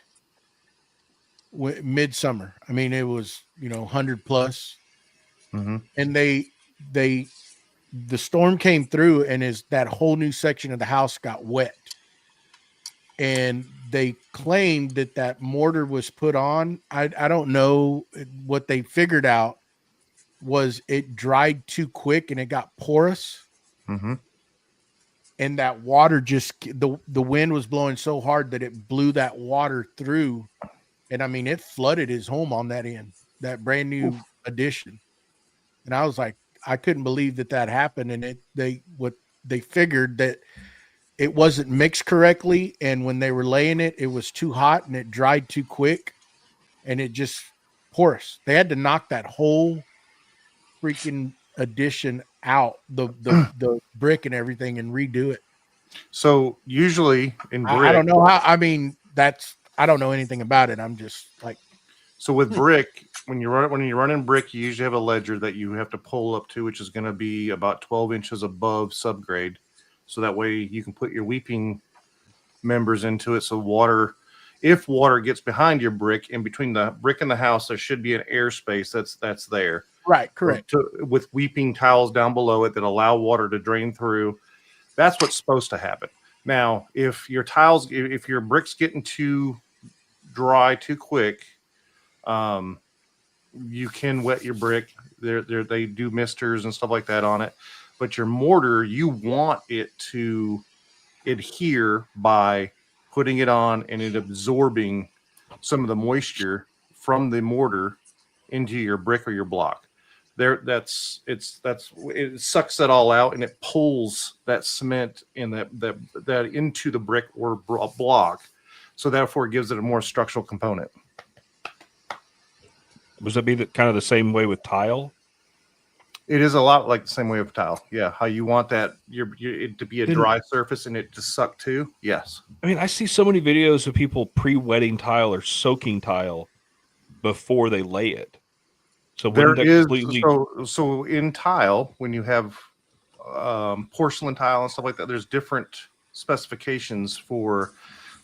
midsummer. I mean, it was 100 plus, and the storm came through, and that whole new section of the house got wet, and they claimed that mortar was put on. I don't know what they figured out was it dried too quick and it got porous. Mm-hmm. And that water the wind was blowing so hard that it blew that water through. And I mean, it flooded his home on that end, that brand new addition. And I was like, I couldn't believe that happened. And they figured that it wasn't mixed correctly. And when they were laying it, it was too hot and it dried too quick and it just porous. They had to knock that whole freaking addition out, the brick and everything, and redo it. So usually in brick, I don't know how. I mean, I don't know anything about it. I'm just like, so with brick, when you're running brick, you usually have a ledger that you have to pull up to, which is going to be about 12 inches above subgrade. So that way you can put your weeping members into it. So if water gets behind your brick, in between the brick and the house, there should be an airspace that's there. right, correct. With weeping tiles down below it that allow water to drain through. That's what's supposed to happen. Now, if your brick's getting too dry too quick, you can wet your brick. They do misters and stuff like that on it. But your mortar, you want it to adhere by putting it on and it absorbing some of the moisture from the mortar into your brick or your block. It sucks that all out and it pulls that cement in that into the brick or block. So therefore it gives it a more structural component. Was that kind of the same way with tile? It is a lot like the same way with tile. Yeah. How you want that it to be a dry surface and it to suck too. Yes. I mean, I see so many videos of people pre-wetting tile or soaking tile before they lay it. So so in tile, when you have porcelain tile and stuff like that, there's different specifications for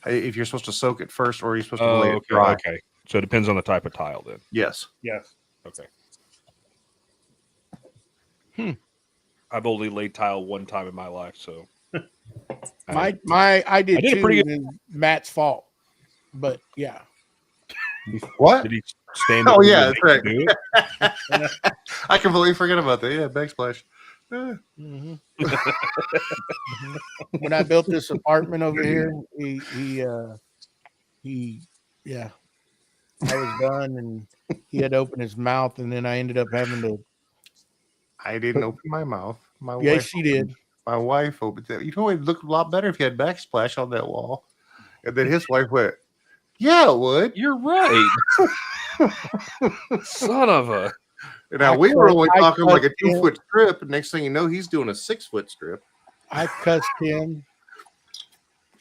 if you're supposed to soak it first or you're supposed to lay it dry. Okay. So it depends on the type of tile then. Yes. Yes. Okay. I've only laid tile one time in my life, so I did it too. pretty It was Matt's fault, but yeah. What? Did he stand? Oh yeah, that's right. Do it? I completely forget about that. Yeah, backsplash. Mm-hmm. When I built this apartment over here, I was done, and he had to open his mouth, and then I ended up having to. I didn't open my mouth. My Yes, wife she did. My wife opened it. It would look a lot better if you had backsplash on that wall. And then his wife went, "Yeah, it would." You're right. Son of a. Now we were only talking like a 2-foot strip, and next thing you know, he's doing a 6-foot strip. I cussed him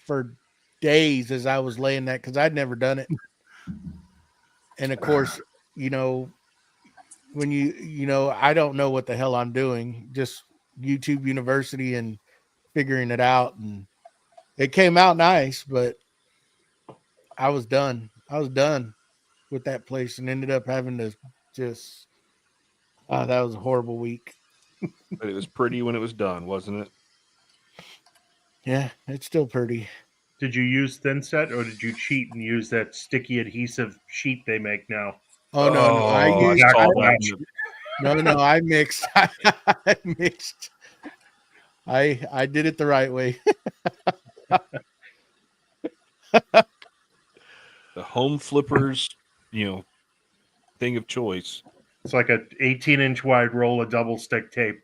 for days as I was laying that because I'd never done it. And of course, when I don't know what the hell I'm doing. Just YouTube University and figuring it out, and it came out nice, but I was done. I was done with that place and ended up having to just that was a horrible week. But it was pretty when it was done, wasn't it? Yeah, it's still pretty. Did you use thin set or did you cheat and use that sticky adhesive sheet they make now? Oh no, no, I Oh, used saw I- that in the- no, I mixed. I mixed. I did it the right way. the home flippers, thing of choice. It's like a 18-inch wide roll of double stick tape.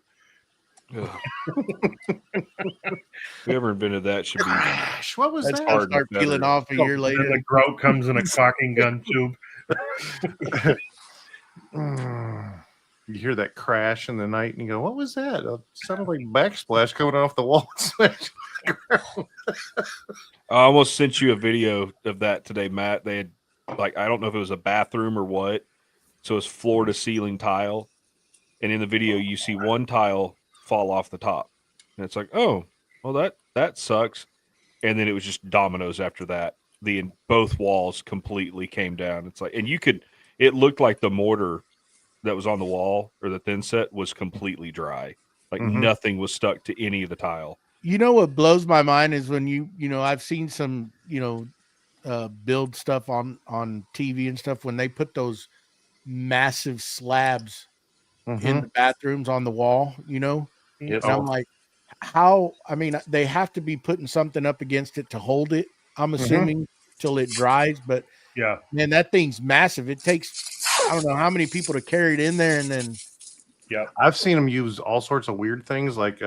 Whoever invented that should be. Gosh, what was That's that? gonna hard start and peeling better. off a year And later. the grout comes in a caulking gun tube. You hear that crash in the night and you go, what was that? It sounded like backsplash coming off the wall. I almost sent you a video of that today, Matt. They had, like, I don't know if it was a bathroom or what. So it's floor to ceiling tile. And in the video, you see one tile fall off the top. And it's like, oh, well, that sucks. And then it was just dominoes after that. Both walls completely came down. It's like, and it looked like the mortar that was on the wall or the thin set was completely dry. Like nothing was stuck to any of the tile. You know what blows my mind is when I've seen some build stuff on TV and stuff when they put those massive slabs in the bathrooms on the wall, Yep. and I'm like, how? I mean, they have to be putting something up against it to hold it. I'm assuming till it dries, but Yeah. man, that thing's massive. It takes I don't know how many people to carry it in there, and then I've seen them use all sorts of weird things like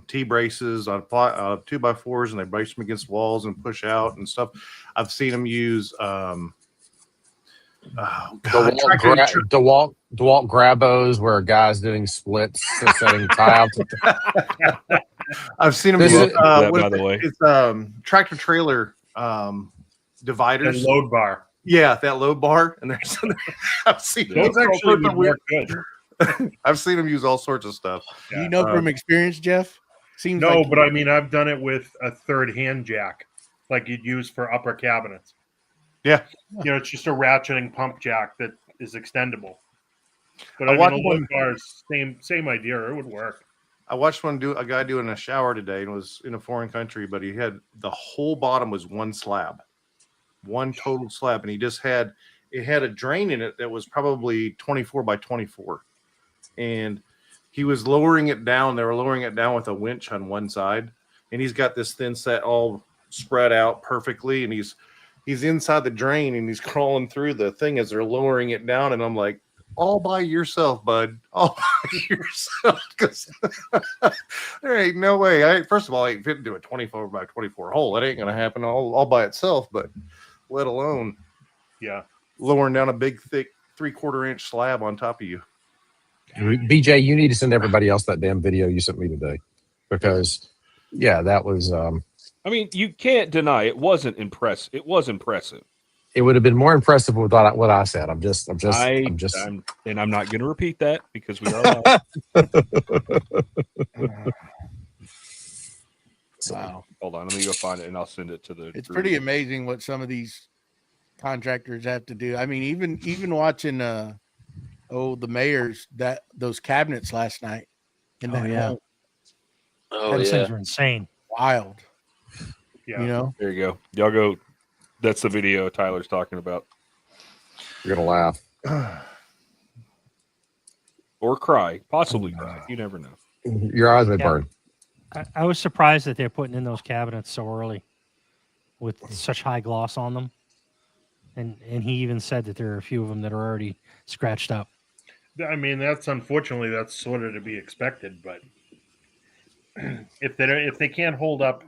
T braces on 2x4s, and they brace them against walls and push out and stuff. I've seen them use DeWalt Grabos where a guy's doing splits, setting tile. I've seen them This use is- that, what by is the it? way. It's tractor trailer And dividers. load bar. Yeah, that load bar. And there's I've seen Those all actually sorts of would work good. I've seen them use all sorts of stuff. you know from experience, Jeff. Seems No, like but I mean, I've done it with a third hand jack, like you'd use for upper cabinets. Yeah. It's just a ratcheting pump jack that is extendable. But I I mean, watched a one- load bar is same idea. It would work. I watched a guy doing a shower today, and it was in a foreign country, but he had the whole bottom was one slab, one total slab, and it had a drain in it that was probably 24 by 24, and he was lowering it down. They were lowering it down with a winch on one side, and he's got this thin set all spread out perfectly, and he's inside the drain and he's crawling through the thing as they're lowering it down, and I'm like, all by yourself, bud. All by yourself. Because there ain't no way. First of all, I ain't fit into a 24 by 24 hole. That ain't going to happen all by itself, but let alone lowering down a big, thick 3/4 inch slab on top of you. BJ, you need to send everybody else that damn video you sent me today, because that was. I mean, you can't deny it wasn't impressive. It was impressive. It would have been more impressive with what I said. I'm not going to repeat that because we are live. wow. Hold on, let me go find it and I'll send it to the. It's group. pretty amazing what some of these contractors have to do. I mean, even watching the mayor's those cabinets last night in that home. Oh Those yeah. things are insane. Wild. Yeah. There you go. Y'all go. That's the video Tyler's talking about. You're gonna laugh Or cry, possibly cry. You never know. Your eyes may burn. I was surprised that they're putting in those cabinets so early with such high gloss on them. And he even said that there are a few of them that are already scratched up. I mean, that's sort of to be expected, but if they can't hold up,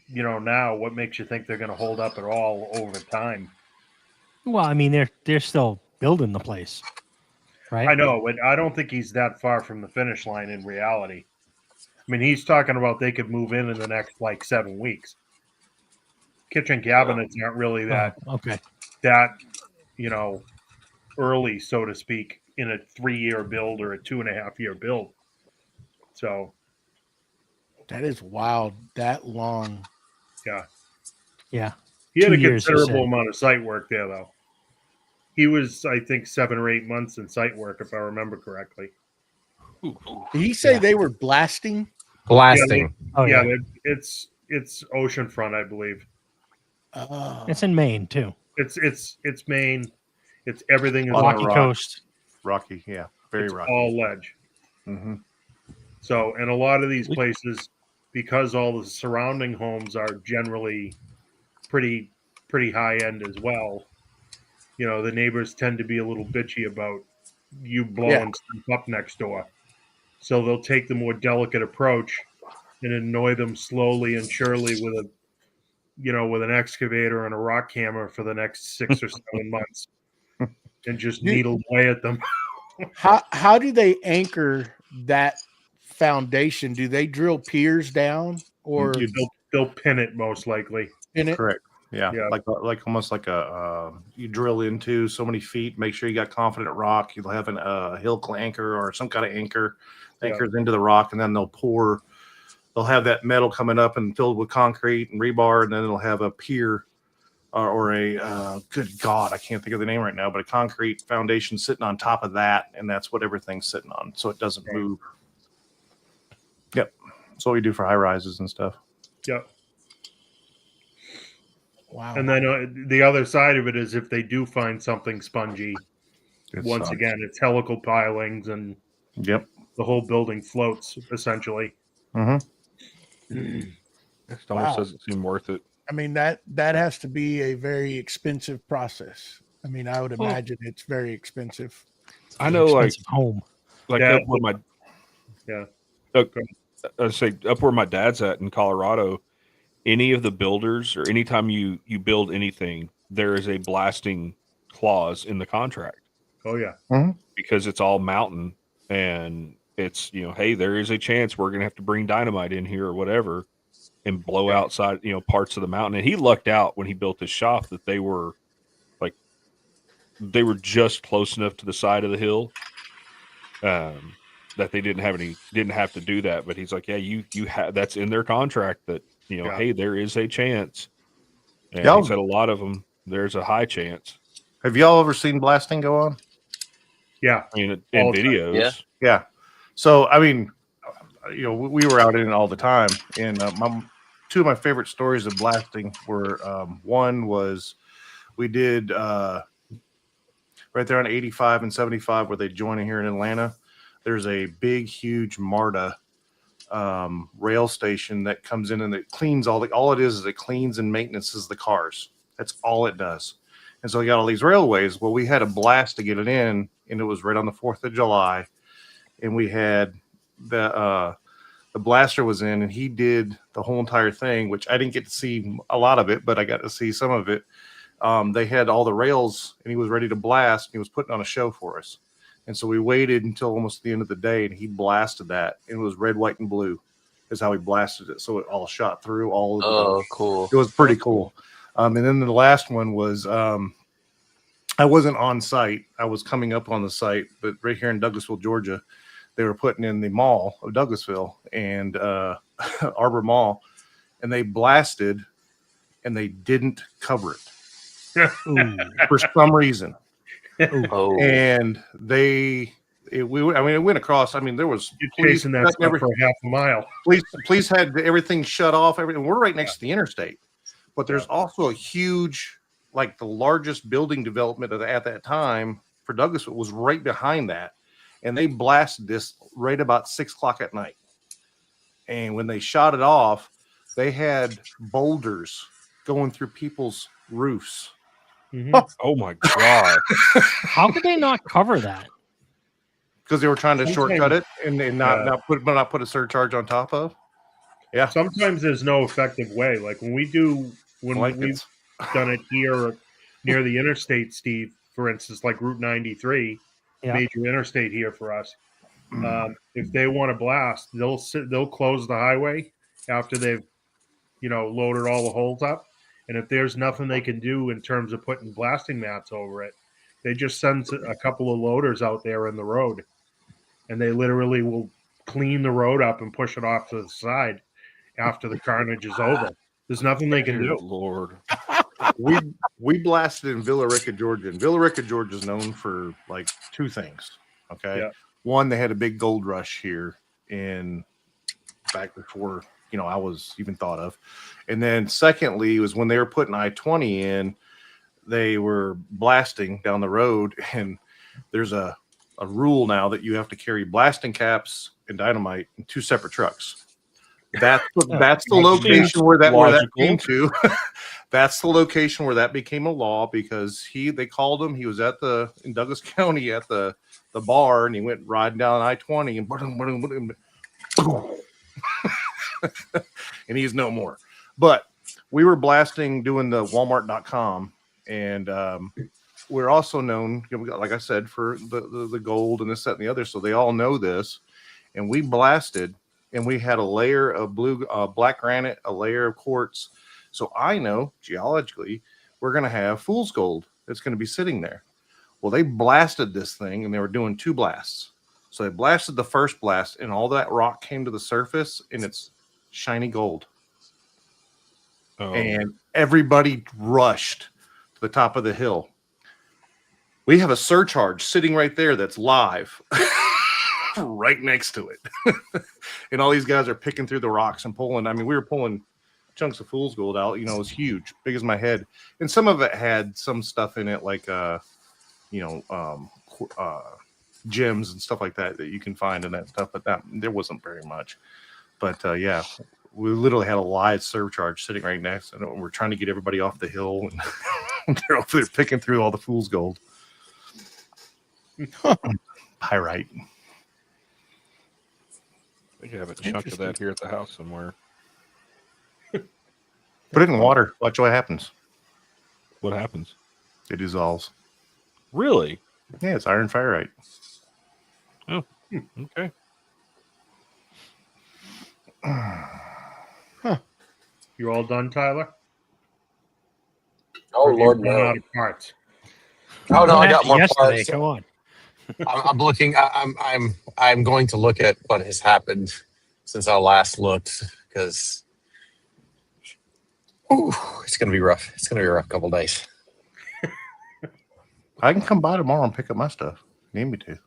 now, what makes you think they're going to hold up at all over time? Well, I mean, they're still building the place, right? I know, but I don't think he's that far from the finish line in reality. I mean, he's talking about they could move in the next 7 weeks. Kitchen cabinets aren't really that okay. early, so to speak, in a 3-year build or a 2.5-year build. So That is wild. That long. yeah, Yeah. he had 2 a years, he considerable said. amount of site work there, though. He was, I think, 7 or 8 months in site work, if I remember correctly. Did he say Yeah. they were blasting? Blasting. Oh yeah. It's oceanfront, I believe. It's in Maine too. It's Maine. It's everything is Lot of Rocky rock. Coast. Rocky, yeah, very it's rocky. all ledge. Hmm. So, and a lot of these places, because all the surrounding homes are generally pretty high end as well, you know, the neighbors tend to be a little bitchy about you blowing stuff up next door. So they'll take the more delicate approach and annoy them slowly and surely with a, you know, with an excavator and a rock hammer for the next 6 or 7 months, and just needle away at them. How do they anchor that foundation? Do they drill piers down or They'll pin it most likely. pin it? Correct. Yeah. Yeah. Like almost like a you drill into so many feet. Make sure you got confident rock. You'll have a hill anchor or some kind of anchor anchors into the rock, and then they'll have that metal coming up and filled with concrete and rebar, and then it'll have a pier or a good God, I can't think of the name right now, but a concrete foundation sitting on top of that, and that's what everything's sitting on, so it doesn't move. Yep. That's what we do for high rises and stuff. Yep. Wow. And then the other side of it is if they do find something spongy, once sucks. again, it's helical pilings and Yep. the whole building floats essentially. Mm-hmm. It almost doesn't seem worth it. I mean, that has to be a very expensive process. I mean, I would imagine it's very expensive. I know, like home. Like Yeah. up where my I say up where my dad's at in Colorado. Any of the builders or anytime you build anything, there is a blasting clause in the contract. Oh yeah. Because it's all mountain and it's, you know, hey, there is a chance we're gonna have to bring dynamite in here or whatever and blow outside, you know, parts of the mountain. And he lucked out when he built his shop that they were just close enough to the side of the hill that they didn't have to do that. But he's like, yeah, you have, that's in their contract that, you know, hey, there is a chance. And he said a lot of them, there's a high chance. Have y'all ever seen blasting go on? Yeah. I mean, in videos. Yeah. So, I mean, you know, we were out in it all the time. And two of my favorite stories of blasting were one was we did right there on 85 and 75 where they join in here in Atlanta. There's a big, huge MARTA rail station that comes in and it cleans all it is it cleans and maintenances the cars. That's all it does. And so we got all these railways. Well, we had a blast to get it in, and it was right on the 4th of July. And we had the blaster was in, and he did the whole entire thing, which I didn't get to see a lot of it, but I got to see some of it. They had all the rails, and he was ready to blast. And he was putting on a show for us. And so we waited until almost the end of the day, and he blasted that. And it was red, white, and blue is how he blasted it. So it all shot through all of the building. Cool. It was pretty cool. And then the last one was I wasn't on site. I was coming up on the site, but right here in Douglasville, Georgia, they were putting in the mall of Douglasville and Arbor Mall, and they blasted, and they didn't cover it for some reason. And it went across. I mean, there was chasing that stuff for half a mile. Police had everything shut off. We're right next to the interstate, but there's also a huge, like the largest building development at that time for Douglasville was right behind that. And they blasted this right about 6 o'clock at night. And when they shot it off, they had boulders going through people's roofs. Oh my God. How could they not cover that? Because they were trying to shortcut it and not put a surcharge on top of. Yeah. Sometimes there's no effective way. Like we've done it here near the interstate, Steve, for instance, like Route 93, major interstate here for us. If they want to blast, they'll close the highway after they've, loaded all the holes up. And if there's nothing they can do in terms of putting blasting mats over it, they just send a couple of loaders out there in the road, and they literally will clean the road up and push it off to the side after the carnage is over. There's nothing they can Dear do. Lord. We blasted in Villa Rica, Georgia, and Villa Rica, Georgia is known for like two things. Okay, Yeah. one, they had a big gold rush here in back before I was even thought of, and then secondly was when they were putting I-20 in, they were blasting down the road, and there's a rule now that you have to carry blasting caps and dynamite in two separate trucks. That's the location where that came to. That's the location where that became a law because they called him. He was in Douglas County at the bar, and he went riding down I-20 and and he's no more. But we were blasting doing the Walmart.com, and we're also known, like I said, for the gold and this, that, and the other. So they all know this. And we blasted, and we had a layer of black granite, a layer of quartz. So I know geologically we're going to have fool's gold that's going to be sitting there. Well, they blasted this thing, and they were doing two blasts. So they blasted the first blast, and all that rock came to the surface, and it's shiny gold. Oh. And everybody rushed to the top of the hill. We have a surcharge sitting right there that's live, right next to it. And all these guys are picking through the rocks and pulling. I mean, we were pulling chunks of fool's gold out. It was huge, big as my head. And some of it had some stuff in it, like gems and stuff like that you can find in that stuff, but there wasn't very much. But yeah, we literally had a live surcharge sitting right next to it, and we're trying to get everybody off the hill, and they're over there picking through all the fool's gold. Pyrite. I think I have a chunk of that here at the house somewhere. Put it in water. Watch what happens. What happens? It dissolves. Really? Yeah, it's iron pyrite. Oh, okay. You all done, Tyler? Oh, Or have you Lord, run no. out of parts? Oh, no, I got After more yesterday, parts. come on. I'm looking. I'm going to look at what has happened since I last looked because it's going to be rough. It's going to be a rough couple days. I can come by tomorrow and pick up my stuff. Need me to.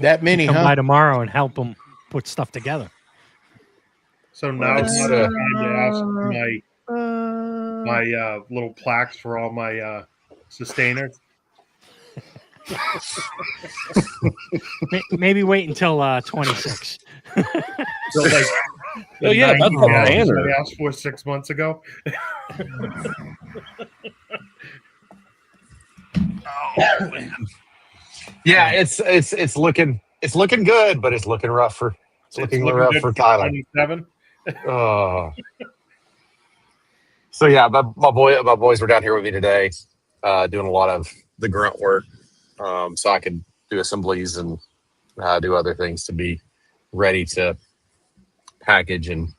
That many, Come huh? by tomorrow and help them put stuff together. So now it's It's, time to ask my little plaques for all my sustainers. Maybe wait until 26. So like, Oh, yeah, that's a banner. I asked for 6 months ago. Yeah, it's looking good, but it's looking rough for looking rough good for Tyler. 27. Oh. So yeah, my boys were down here with me today, doing a lot of the grunt work, so I could do assemblies and do other things to be ready to package and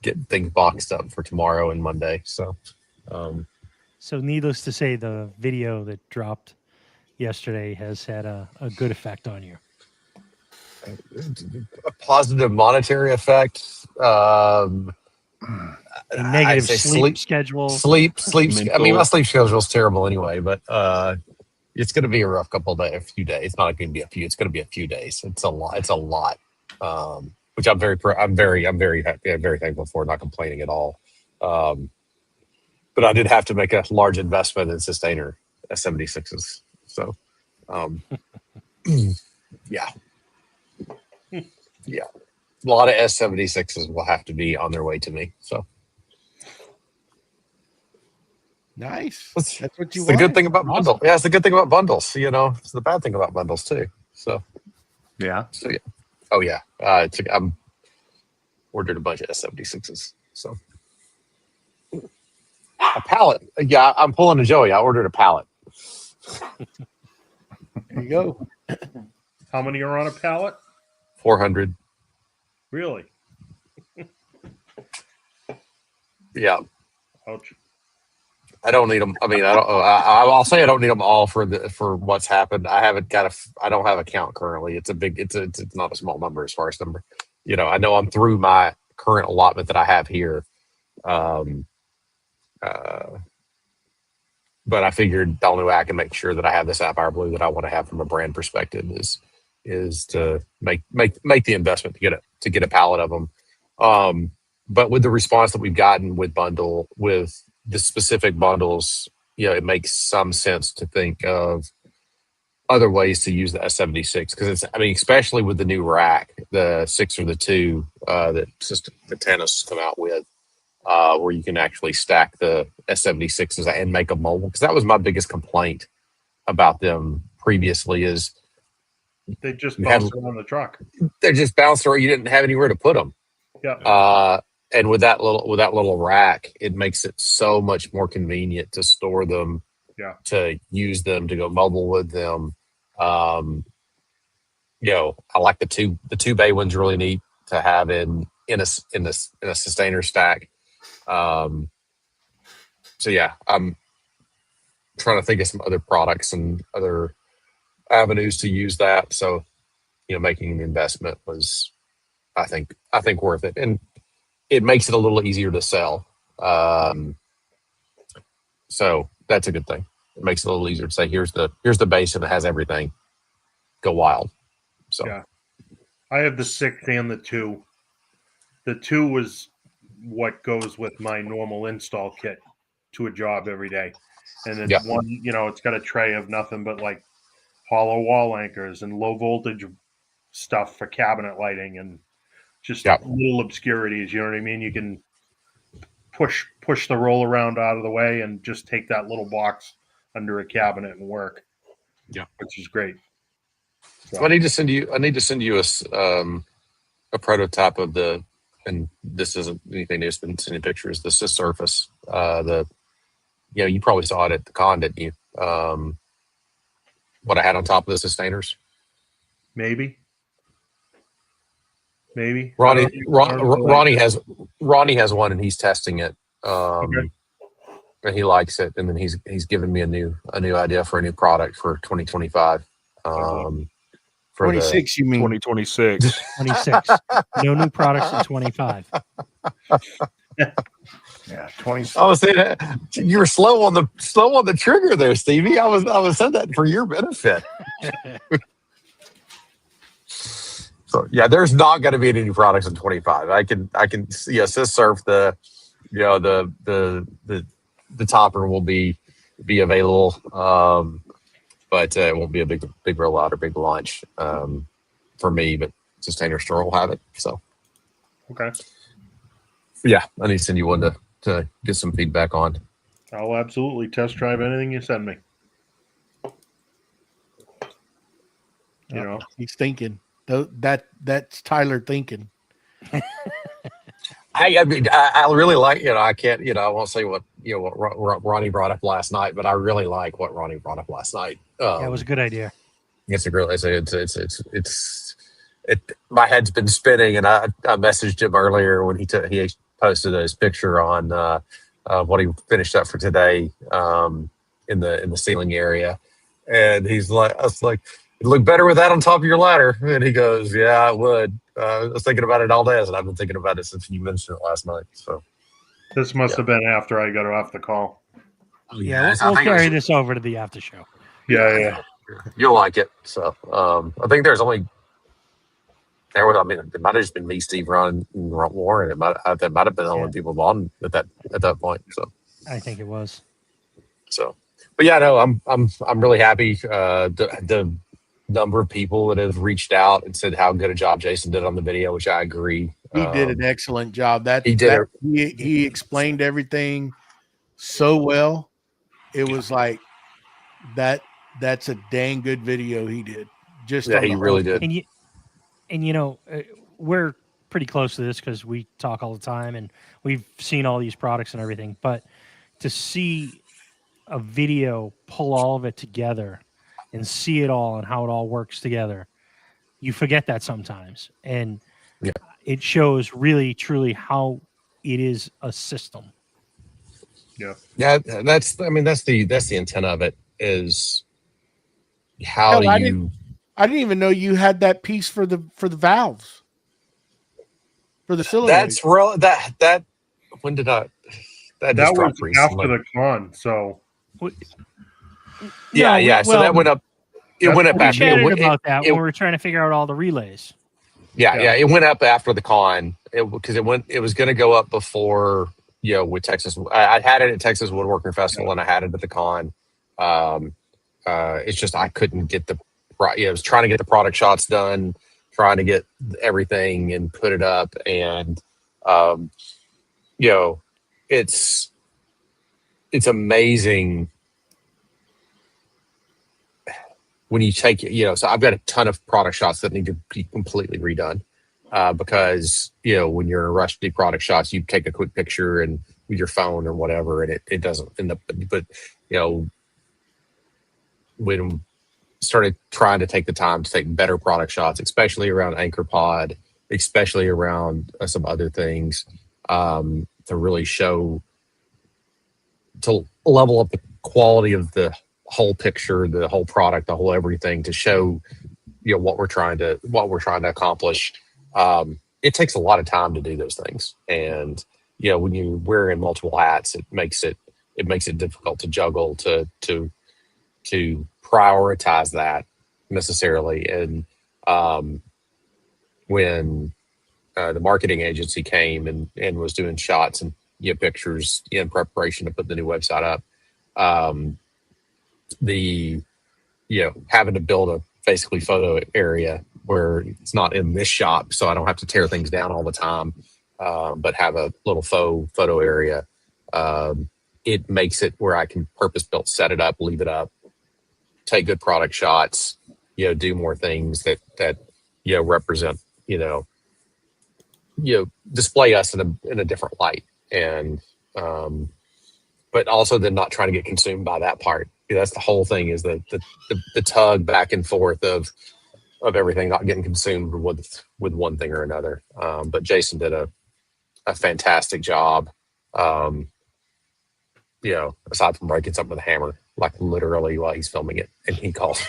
get things boxed up for tomorrow and Monday. So, So needless to say, the video that dropped yesterday has had a good effect on you. a positive monetary effect. A negative I'd say sleep schedule. Sleep. I mean, my Mental. sleep schedule is terrible anyway, but it's going to be a rough a few days. It's not going to be a few. It's going to be a few days. It's a lot. It's a lot. Which I'm very happy. I'm very thankful for. Not complaining at all. But I did have to make a large investment in sustainer S76s. So, yeah. A lot of S76s will have to be on their way to me. So Nice. that's That's what you the want. good thing about bundles. Yeah, it's the good thing about bundles. It's the bad thing about bundles too. So Yeah. yeah. Oh yeah. I'm ordered a bunch of S76s. So a pallet. Yeah, I'm pulling a Joey. I ordered a pallet. There you go. How many are on a pallet? 400. Really? Yeah. Ouch. I don't need them. I mean, I don't. I'll say I don't need them all for what's happened. I haven't got I don't have a count currently. It's a big. It's not a small number as far as number. I know I'm through my current allotment that I have here. Um, but I figured the only way I can make sure that I have the sapphire blue that I want to have from a brand perspective is to make the investment to get a pallet of them. But with the response that we've gotten with the specific bundles, it makes some sense to think of other ways to use the S76 because especially with the new rack, the 6 or the 2 that Tannis come out with. Where you can actually stack the S76s and make them mobile. Because that was my biggest complaint about them previously is they just bounced around the truck. They're just bounced around. You didn't have anywhere to put them. Yeah. And with that little rack, it makes it so much more convenient to store them. Yeah. To use them, to go mobile with them. I like the two bay ones really neat to have in a sustainer stack. So yeah, I'm trying to think of some other products and other avenues to use that. So, making an investment was, I think worth it, and it makes it a little easier to sell. So that's a good thing. It makes it a little easier to say, here's the base and it has everything. Go wild. So yeah, I have the 6 and the 2. The 2 was what goes with my normal install kit to a job every day. And then one, it's got a tray of nothing but like hollow wall anchors and low voltage stuff for cabinet lighting and just little obscurities. You know what I mean? You can push the roll around out of the way and just take that little box under a cabinet and work. Yeah, which is great. So I need to send you a prototype of the. And this isn't anything new. It's been sending pictures. The Sys Surface, you probably saw it at the con, didn't you? What I had on top of the sustainers. Maybe. Ronnie has one and he's testing it. And he likes it. And then he's given me a new idea for a new product for 2025. For 26, you mean 2026. 26. No new products in 25. Yeah, 26. I was saying you were slow on the trigger there, Stevie. I was saying that for your benefit. So yeah, there's not going to be any new products in 25. I can see Sys Surf the topper will be available. But it won't be a big rollout or big launch for me, but Sustainer Store will have it. So, okay. Yeah, I need to send you one to get some feedback on. I'll absolutely test drive anything you send me. He's thinking. That's Tyler thinking. I really like, I can't, I won't say what Ronnie brought up last night, but I really like what Ronnie brought up last night. It was a good idea. It's my head's been spinning, and I messaged him earlier when he posted his picture on what he finished up for today in the ceiling area, and I was like, it'd look better with that on top of your ladder, and he goes, yeah, it would. I was thinking about it all day, and I've been thinking about it since you mentioned it last night. So this must have been after I got off the call. Yeah, we'll carry this over to the after show. Yeah. You'll like it. So I think there's only it might have just been me, Steve, Ron, and Warren. That might have been the only people on at that point. So I think it was. So, but yeah, no, I'm really happy. The number of people that have reached out and said how good a job Jason did on the video, which I agree. He did an excellent job. He explained everything so well. It was like that. That's a dang good video he did. He really did. And we're pretty close to this because we talk all the time and we've seen all these products and everything. But to see a video pull all of it together and see it all and how it all works together, you forget that sometimes. And it shows really, truly how it is a system. Yeah, that's the intent of it is how Hell, do I you didn't even know you had that piece for the valves for the solenoid. that's real that when did I that just That was dropped recently. after the con, so Yeah. So that went up. It That's went up what We after. chatted It, about that it, when we were trying to figure out all the relays. yeah. It went up after the con because it was going to go up before with Texas. I had it at Texas Woodworking Festival and I had it at the con. It's just I couldn't get the right. I was trying to get the product shots done, trying to get everything and put it up, and it's amazing when you take so I've got a ton of product shots that need to be completely redone because when you're in a rush to do product shots, you take a quick picture and with your phone or whatever, and it doesn't end up. But when started trying to take the time to take better product shots, especially around Anchor Pod, especially around some other things, to really show to level up the quality of the whole picture, the whole product, the whole everything, to show what we're trying to accomplish. It takes a lot of time to do those things, and when you're wearing multiple hats, it makes it difficult to juggle to prioritize that necessarily. And when the marketing agency came and was doing shots and pictures in preparation to put the new website up, the having to build a basically photo area where it's not in this shop, so I don't have to tear things down all the time, but have a little faux photo area. It makes it where I can purpose built set it up, leave it up, take good product shots, do more things that represent, display us in a different light, and but also then not trying to get consumed by that part. That's the whole thing, is the tug back and forth of everything, not getting consumed with one thing or another. But Jason did a fantastic job. Aside from breaking something with a hammer, like literally while he's filming it, and he calls.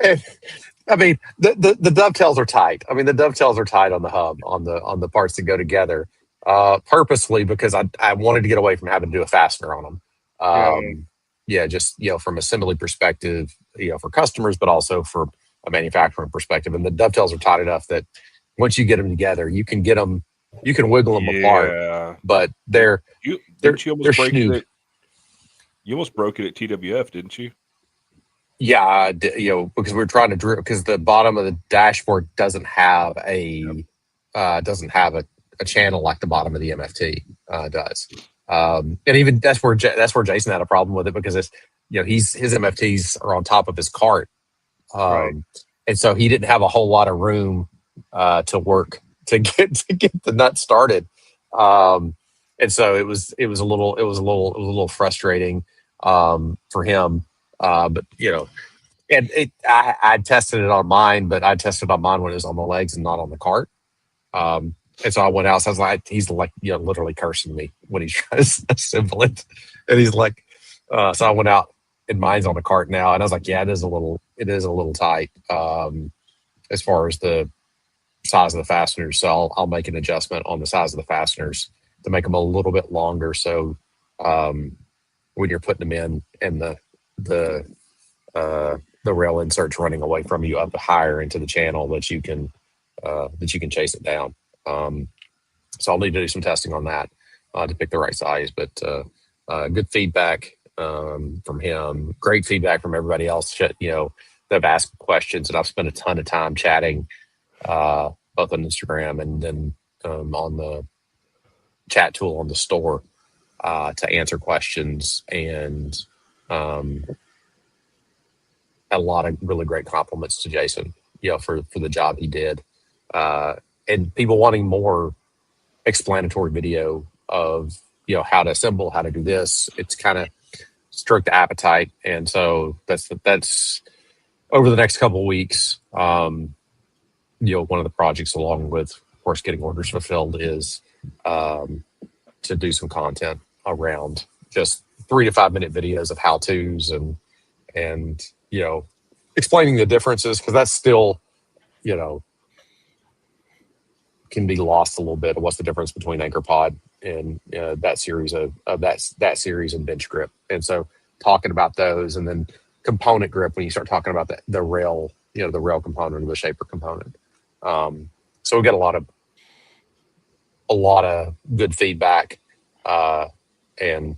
And, I mean, the dovetails are tight. I mean, the dovetails are tight on the hub, on the parts that go together, purposely, because I wanted to get away from having to do a fastener on them. Just from assembly perspective, for customers, but also for a manufacturing perspective. And the dovetails are tight enough that once you get them together, you can wiggle them apart, but they're You almost broke it at TWF, didn't you? Yeah, because we're trying to drill, because the bottom of the dashboard doesn't have a channel like the bottom of the MFT does. And even that's where Jason had a problem with it, because it's his MFTs are on top of his cart, and so he didn't have a whole lot of room to work to get the nut started, and so it was a little frustrating for him. But and I tested it on mine, but I tested on mine when it was on the legs and not on the cart. And so I went out. So I was like, he's like, literally cursing me when he's trying to assemble it. And he's like, so I went out and mine's on the cart now. And I was like, yeah, it is a little tight as far as the size of the fasteners. So I'll make an adjustment on the size of the fasteners to make them a little bit longer. So when you're putting them in, and the rail inserts running away from you up higher into the channel, that you can chase it down. So I'll need to do some testing on that to pick the right size. But good feedback from him. Great feedback from everybody else. They've asked questions, and I've spent a ton of time chatting, both on Instagram and then on the chat tool on the store to answer questions, and a lot of really great compliments to Jason, for the job he did, and people wanting more explanatory video of how to assemble, how to do this. It's kind of stroked the appetite, and so that's over the next couple of weeks. One of the projects, along with course, getting orders fulfilled is to do some content around just 3 to 5 minute videos of how to's and explaining the differences, because that's still can be lost a little bit of what's the difference between anchor pod and that series of that series and bench grip. And so talking about those, and then component grip when you start talking about the rail, the rail component or the shaper component. So we get a lot of good feedback and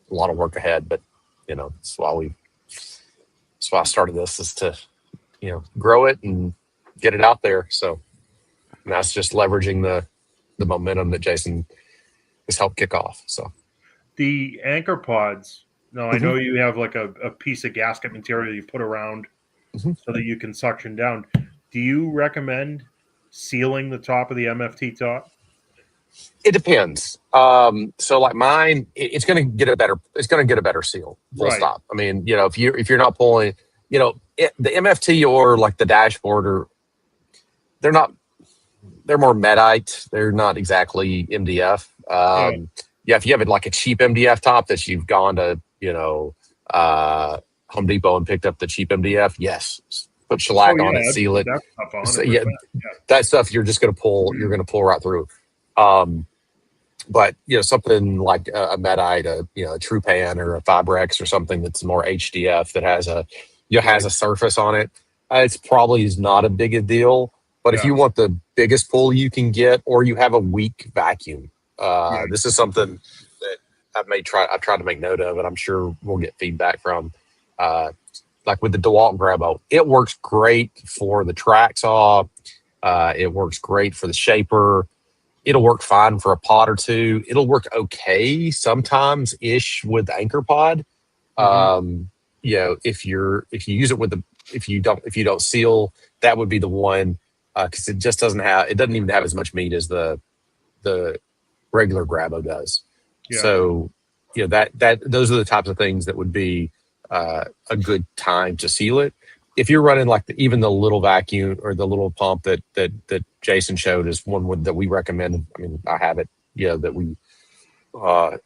a lot of work ahead, but that's why I started this, is to grow it and get it out there. So that's just leveraging the momentum that Jason has helped kick off. So the anchor pods. Now I know you have like a piece of gasket material you put around so that you can suction down. Do you recommend sealing the top of the MFT top? it depends. So like mine, it's going to get a better seal. Full stop. I mean, if you're not pulling, the MFT or like the dashboard, they're more Medite. They're not exactly MDF. If you have like a cheap MDF top that you've gone to, Home Depot and picked up the cheap MDF, yes, put shellac on it, seal it. So, that stuff you're just going to pull. You're going to pull right through. But something like a Medite, a True Pan or a Fibrex or something that's more HDF that has a surface on it, it's probably is not a big a deal. But if you want the biggest pull you can get, or you have a weak vacuum, this is something that I've tried to make note of, and I'm sure we'll get feedback from. Like with the DeWalt Grabo, it works great for the track saw. It works great for the shaper. It'll work fine for a pod or two. It'll work okay sometimes ish with anchor pod. If you use it if you don't seal, that would be the one, because it doesn't even have as much meat as the regular Grabo does. So those are the types of things that would be a good time to seal it. If you're running like even the little vacuum or the little pump that Jason showed is one that we recommend. I mean, I have it, that we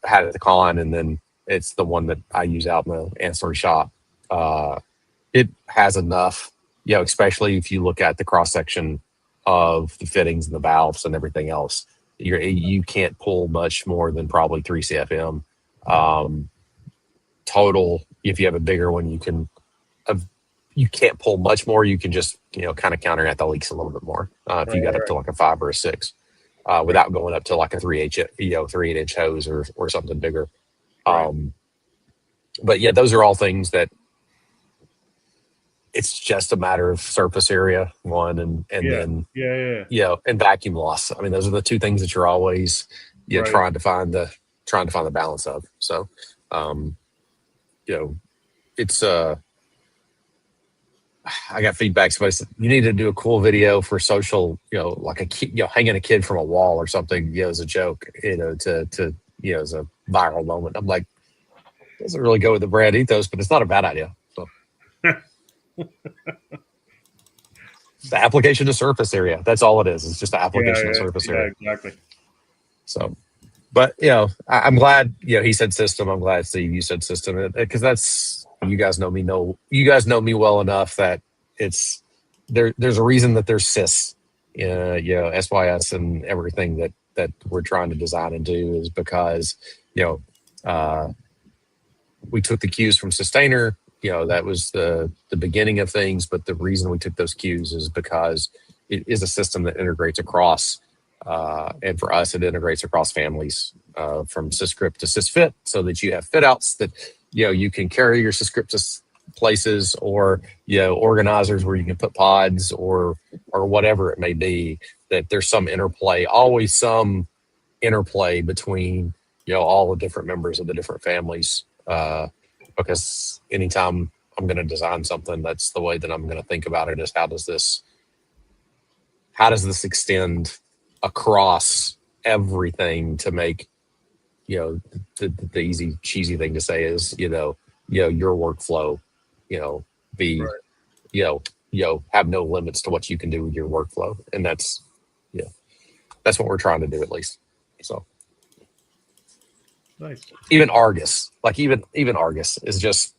had at the con, and then it's the one that I use out in the ancillary shop. It has enough, especially if you look at the cross section of the fittings and the valves and everything else. You can't pull much more than probably 3 CFM total. If you have a bigger one, you can't pull much more. You can just kind of counteract the leaks a little bit more if you got up to like a 5 or a 6 without going up to like a 3/8 hose or something bigger. But those are all things that it's just a matter of surface area, one, and then and vacuum loss. I mean, those are the two things that you're always trying to find the balance of. So it's I got feedback. Somebody said you need to do a cool video for social, like a kid, hanging a kid from a wall or something, as a joke, to as a viral moment. I'm like, doesn't really go with the brand ethos, but it's not a bad idea. So the application to surface area. That's all it is. It's just the application to surface area. Exactly. So, but I'm glad he said system. I'm glad Steve you said system, because that's. You guys know me well enough that it's there's a reason that there's SYS, SYS and everything that we're trying to design and do is because, we took the cues from Sustainer, that was the beginning of things. But the reason we took those cues is because it is a system that integrates across, and for us, it integrates across families, from SysGrip to SysFit, so that you have fit outs that, you can carry your SysGrip to places, or, organizers where you can put pods or whatever it may be, that there's always some interplay between, all the different members of the different families. Because anytime I'm going to design something, that's the way that I'm going to think about it, is how does this extend across everything to make, the easy cheesy thing to say is, your workflow, be, have no limits to what you can do with your workflow. And that's, That's what we're trying to do, at least. So Nice. even Argus, even Argus is just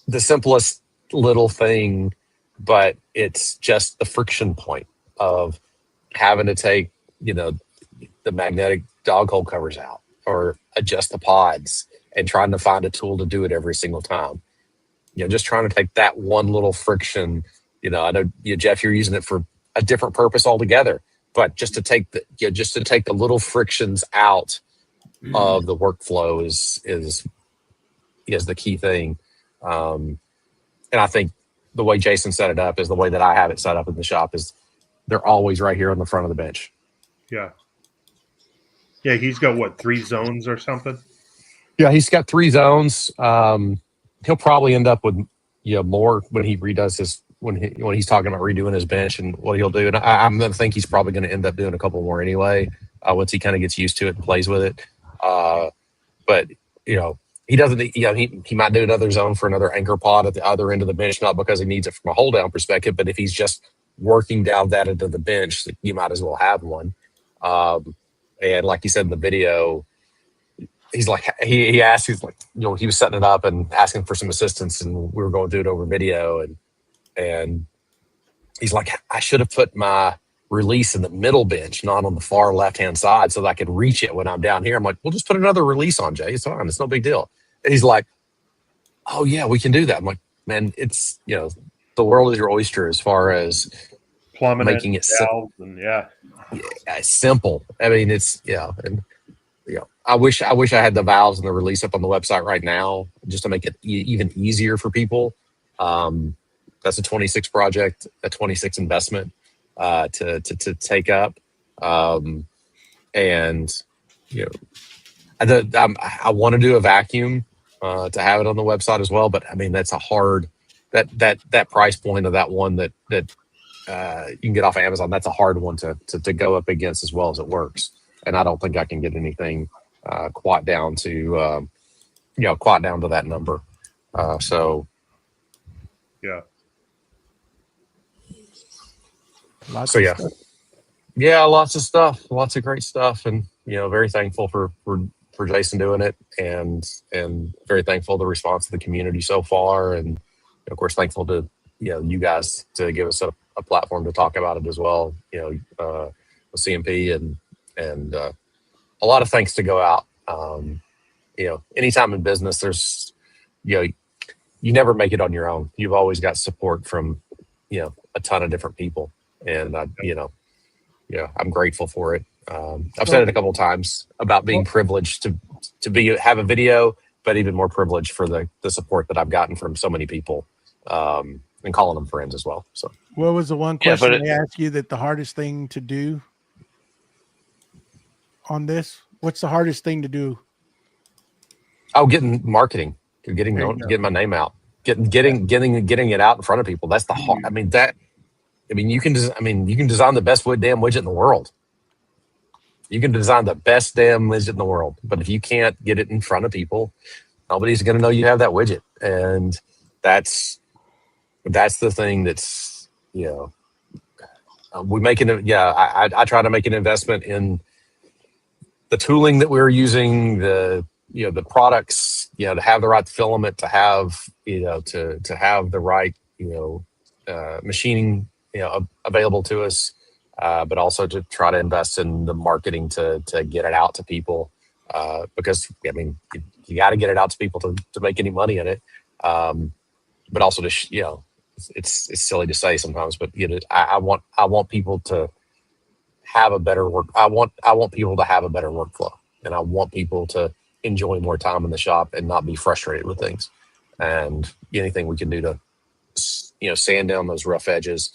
the simplest little thing, but it's just the friction point of having to take, the magnetic dog hole covers out or adjust the pods and trying to find a tool to do it every single time. Just trying to take that one little friction. I know Jeff, you're using it for a different purpose altogether, but just to take the little frictions out of the workflow is the key thing. And I think the way Jason set it up is the way that I have it set up in the shop is they're always right here on the front of the bench. Yeah. Yeah, he's got what, 3 zones or something? Yeah, he's got 3 zones. He'll probably end up with more when he redoes his when he's talking about redoing his bench and what he'll do. And I'm gonna think he's probably going to end up doing a couple more anyway once he kind of gets used to it and plays with it. But he doesn't. He might do another zone for another anchor pod at the other end of the bench, not because he needs it from a hold down perspective, but if he's just working down that into the bench, you might as well have one. And like you said in the video, he's like, he asked, he's like, he was setting it up and asking for some assistance, and we were going through it over video, and he's like, I should have put my release in the middle bench, not on the far left-hand side, so that I could reach it when I'm down here. I'm like, we'll just put another release on, Jay. It's fine. It's no big deal. And he's like, oh yeah, we can do that. I'm like, man, it's, the world is your oyster as far as Plumbing making it valves and simple. I mean, it's, and I wish I had the valves and the release up on the website right now just to make it even easier for people. That's a 26 project, a 26 investment to take up. And I want to do a vacuum to have it on the website as well, but I mean that's a hard that price point of that one that you can get off of Amazon. That's a hard one to go up against as well as it works. And I don't think I can get anything quite down to that number. So yeah. Lots So of yeah, stuff. yeah, lots of stuff, lots of great stuff, and very thankful for Jason doing it, and very thankful the response of the community so far, and of course thankful to you guys to give us a platform to talk about it as well. With CMP and a lot of thanks to go out. Anytime in business, there's you never make it on your own. You've always got support from a ton of different people. And I'm grateful for it. I've said it a couple of times about being privileged to have a video, but even more privileged for the support that I've gotten from so many people, and calling them friends as well. So, What was the one question they asked you that the hardest thing to do on this? What's the hardest thing to do? Oh, getting marketing, getting my name out, getting it out in front of people. That's the hard. You can design the best damn widget in the world. You can design the best damn widget in the world, but if you can't get it in front of people, nobody's going to know you have that widget. And that's the thing that's, I try to make an investment in the tooling that we're using, the products, to have the right filament, to have, to have the right, machining, available to us, but also to try to invest in the marketing to get it out to people, because you got to get it out to people to make any money in it, but also to it's silly to say sometimes, but I want people to have a better work. I want people to have a better workflow, and I want people to enjoy more time in the shop and not be frustrated with things. And anything we can do to sand down those rough edges.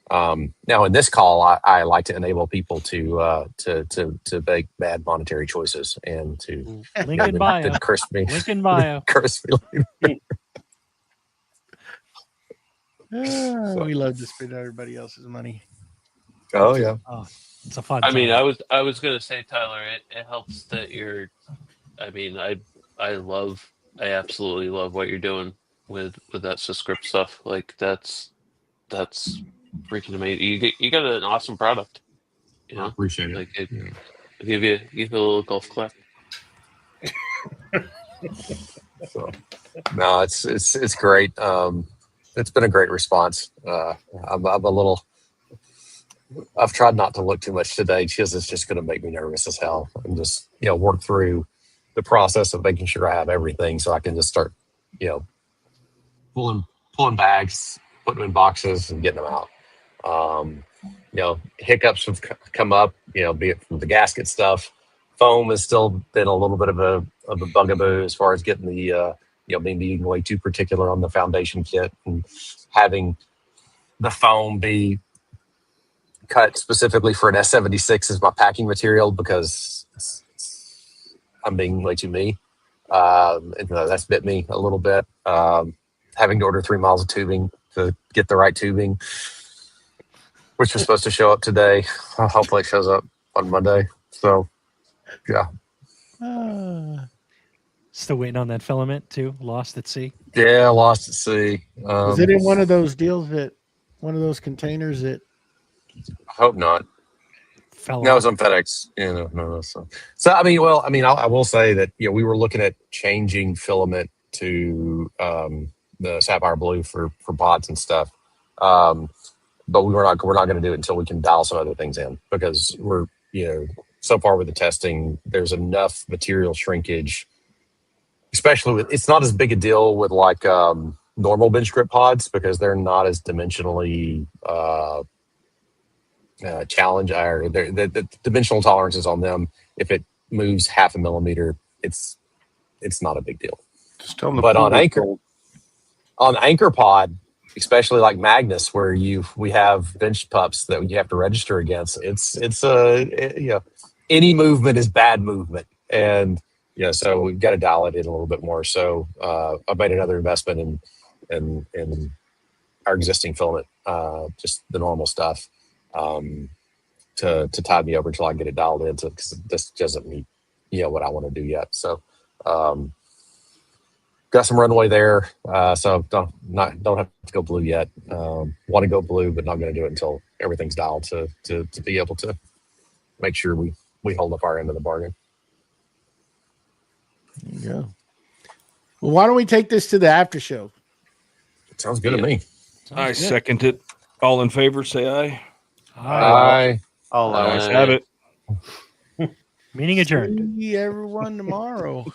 Now in this call, I like to enable people to make bad monetary choices and to link in bio. Curse me. Link in bio. Curse me. We love to spend everybody else's money. Oh yeah. Oh, it's a fun. I mean, time. I was gonna say, Tyler, it helps that you're. I mean, I absolutely love what you're doing with that script stuff. Like that's freaking amazing. You got an awesome product. You know, Appreciate it. like I'll give you a little golf clap. So, no, it's great. It's been a great response. I'm a little. I've tried not to look too much today because it's just going to make me nervous as hell, and just work through the process of making sure I have everything so I can just start pulling bags, putting them in boxes, and getting them out. Hiccups have come up, be it from the gasket stuff. Foam has still been a little bit of a bugaboo as far as getting the being way too particular on the foundation kit and having the foam be cut specifically for an S76 as my packing material because I'm being way too me. And that's bit me a little bit. Having to order 3 miles of tubing to get the right tubing, which was supposed to show up today. Hopefully it shows up on Monday. So, yeah. Still waiting on that filament too. Lost at sea. Yeah, lost at sea. Was it in one of those deals one of those containers that? I hope not. Fell No, off? it's on FedEx. No. So I will say that we were looking at changing filament to the sapphire blue for pots and stuff, but we're not going to do it until we can dial some other things in because we're so far with the testing, there's enough material shrinkage, especially with it's not as big a deal with like normal bench grip pods because they're not as dimensionally challenge or the dimensional tolerances on them. If it moves 0.5 millimeter, it's not a big deal. Just tell them. But on anchor pod, especially like Magnus, where we have bench pups that you have to register against, any movement is bad movement, and so we've got to dial it in a little bit more. So I've made another investment in our existing filament, just the normal stuff. To tide me over until I get it dialed in, because this doesn't meet what I want to do yet. So got some runway there, so don't have to go blue yet. Want to go blue, but not going to do it until everything's dialed to be able to make sure we hold up our end of the bargain. There you go. Well, why don't we take this to the after show? Sounds good to me. I second it. All in favor, say aye. Aye. I'll allow Let's it. have it. Meeting adjourned. See everyone tomorrow.